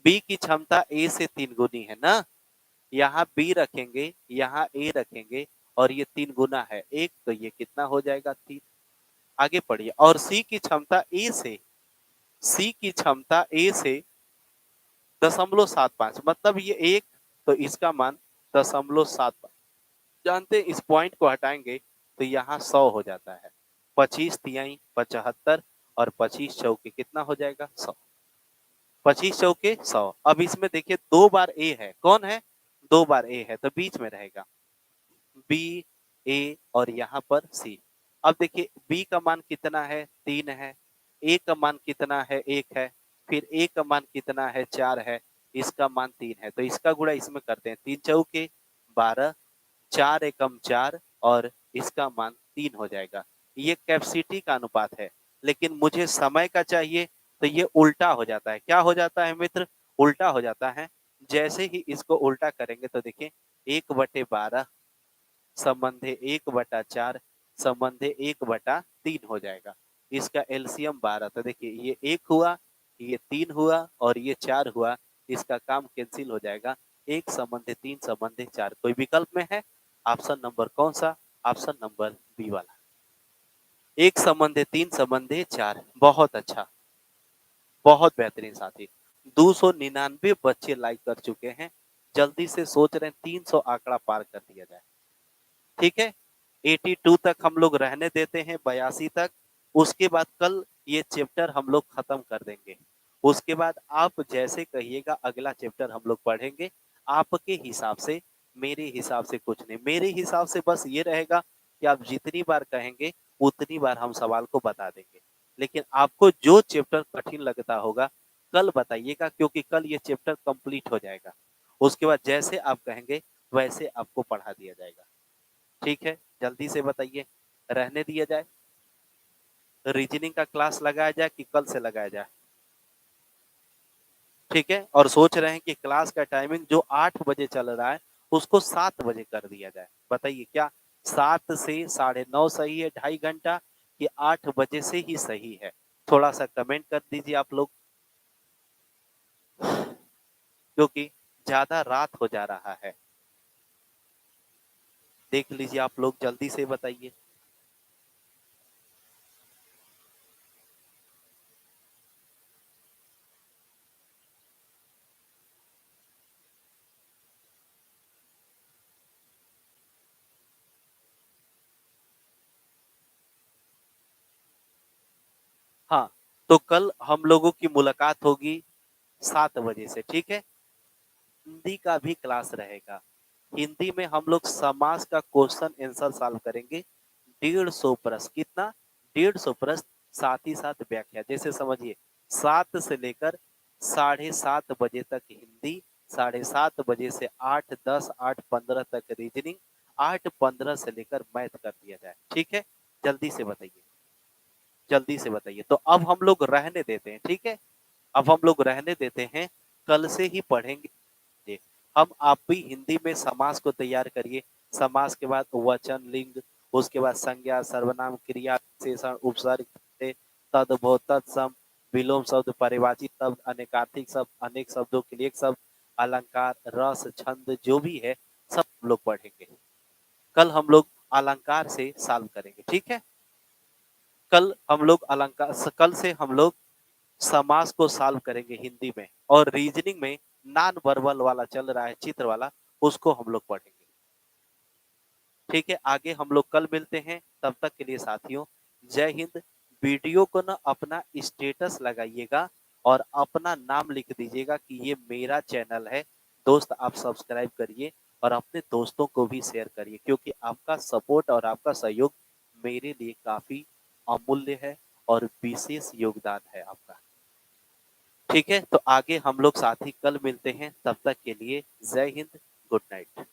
बी की क्षमता ए से 3 गुनी है ना, यहाँ बी रखेंगे, यहाँ ए रखेंगे, और ये 3 गुना है एक, तो ये कितना हो जाएगा, 3। आगे पढ़िए। और सी की क्षमता ए से 0.75, मतलब ये एक, तो इसका मान 0.75। जानते हैं, इस पॉइंट को हटाएंगे तो यहाँ 100 हो जाता है। 25 तिहाई 75 और 25 चौके कितना हो जाएगा, 100। 25 चौके 100। अब इसमें देखिए 2 बार ए है, कौन है? 2 बार ए है, तो बीच में रहेगा बी, ए और यहाँ पर सी। अब देखिए बी का मान कितना है? 3 है। ए का मान कितना है? 1 है। फिर ए का मान कितना है? 4 है। इसका मान 3 है, तो इसका गुणा इसमें करते हैं। 3 चौके 12, 4 एकम 4 और इसका मान 3 हो जाएगा। ये कैपेसिटी का अनुपात है, लेकिन मुझे समय का चाहिए, तो ये उल्टा हो जाता है। क्या हो जाता है मित्र? उल्टा हो जाता है। जैसे ही इसको उल्टा करेंगे तो देखिए 1/12 संबंधे 1/4 संबंधे 1/3 हो जाएगा। इसका एलसीएम 12, तो देखिए ये 1 हुआ, ये 3 हुआ और ये 4 हुआ। इसका काम कैंसिल हो जाएगा। 1 संबंधे 3 संबंधे 4। कोई विकल्प में है? ऑप्शन नंबर कौन सा? ऑप्शन नंबर बी वाला। 1 संबंधे 3 संबंधे 4। बहुत अच्छा, बहुत बेहतरीन साथी। 299 बच्चे लाइक कर चुके हैं। जल्दी से सोच रहे हैं 300 आंकड़ा पार कर दिया जाए। ठीक है, 82 तक हम लोग रहने देते हैं, 82 तक। उसके बाद कल ये चैप्टर हम लोग खत्म कर देंगे। उसके बाद आप जैसे कहिएगा अगला चैप्टर हम लोग पढ़ेंगे आपके हिसाब से। मेरे हिसाब से कुछ नहीं, मेरे हिसाब से बस ये रहेगा कि आप जितनी बार कहेंगे उतनी बार हम सवाल को बता देंगे। लेकिन आपको जो चैप्टर कठिन लगता होगा कल बताइएगा, क्योंकि कल ये चैप्टर कंप्लीट हो जाएगा। उसके बाद जैसे आप कहेंगे वैसे आपको पढ़ा दिया जाएगा। ठीक है, जल्दी से बताइए, रहने दिया जाए, रीजनिंग का क्लास लगाया जाए कि कल से लगाया जाए? ठीक है, और सोच रहे हैं कि क्लास का टाइमिंग जो 8 बजे चल रहा है उसको 7 बजे कर दिया जाए। बताइए क्या 7 से 9:30 सही है, 2.5 घंटा, कि 8 बजे से ही सही है? थोड़ा सा कमेंट कर दीजिए आप लोग, क्योंकि ज्यादा रात हो जा रहा है। देख लीजिए आप लोग, जल्दी से बताइए। हाँ, तो कल हम लोगों की मुलाकात होगी 7 बजे से। ठीक है, हिंदी का भी क्लास रहेगा। हिंदी में हम लोग समास का क्वेश्चन आंसर सॉल्व करेंगे। 150 प्रश्न, कितना? 150 प्रश्न, साथ ही साथ व्याख्या। जैसे समझिए 7 से लेकर 7:30 बजे तक हिंदी, 7:30 बजे से 8:10 8:15 तक रीजनिंग, 8:15 से लेकर मैथ कर दिया जाए। ठीक है, जल्दी से बताइए, जल्दी से बताइए। तो अब हम लोग रहने देते हैं, ठीक है, अब हम लोग रहने देते हैं, कल से ही पढ़ेंगे। जी, हम आप भी हिंदी में समास को तैयार करिए। समास के बाद वचन, लिंग, उसके बाद संज्ञा, सर्वनाम, क्रिया, विशेषण, उपसर्ग, तद्भव, तत्सम, विलोम शब्द, परिवाची शब्द, अनेकार्थिक शब्द, अनेक शब्दों के लिए एक शब्द, अलंकार, रस, छंद, जो भी है सब हम लोग पढ़ेंगे। कल हम लोग अलंकार से सॉल्व करेंगे। ठीक है, कल हम लोग अलंकार, कल से हम लोग समास को सॉल्व करेंगे हिंदी में, और रीजनिंग में नॉन वर्बल वाला चल रहा है, चित्र वाला, उसको हम लोग पढ़ेंगे। ठीक है, आगे हम लोग कल मिलते हैं। तब तक के लिए साथियों, जय हिंद। वीडियो को ना अपना स्टेटस लगाइएगा और अपना नाम लिख दीजिएगा कि ये मेरा चैनल है। दोस्त आप सब्सक्राइब करिए और अपने दोस्तों को भी शेयर करिए, क्योंकि आपका सपोर्ट और आपका सहयोग मेरे लिए काफी अमूल्य है और विशेष योगदान है आपका। ठीक है, तो आगे हम लोग साथी कल मिलते हैं। तब तक के लिए जय हिंद, गुड नाइट।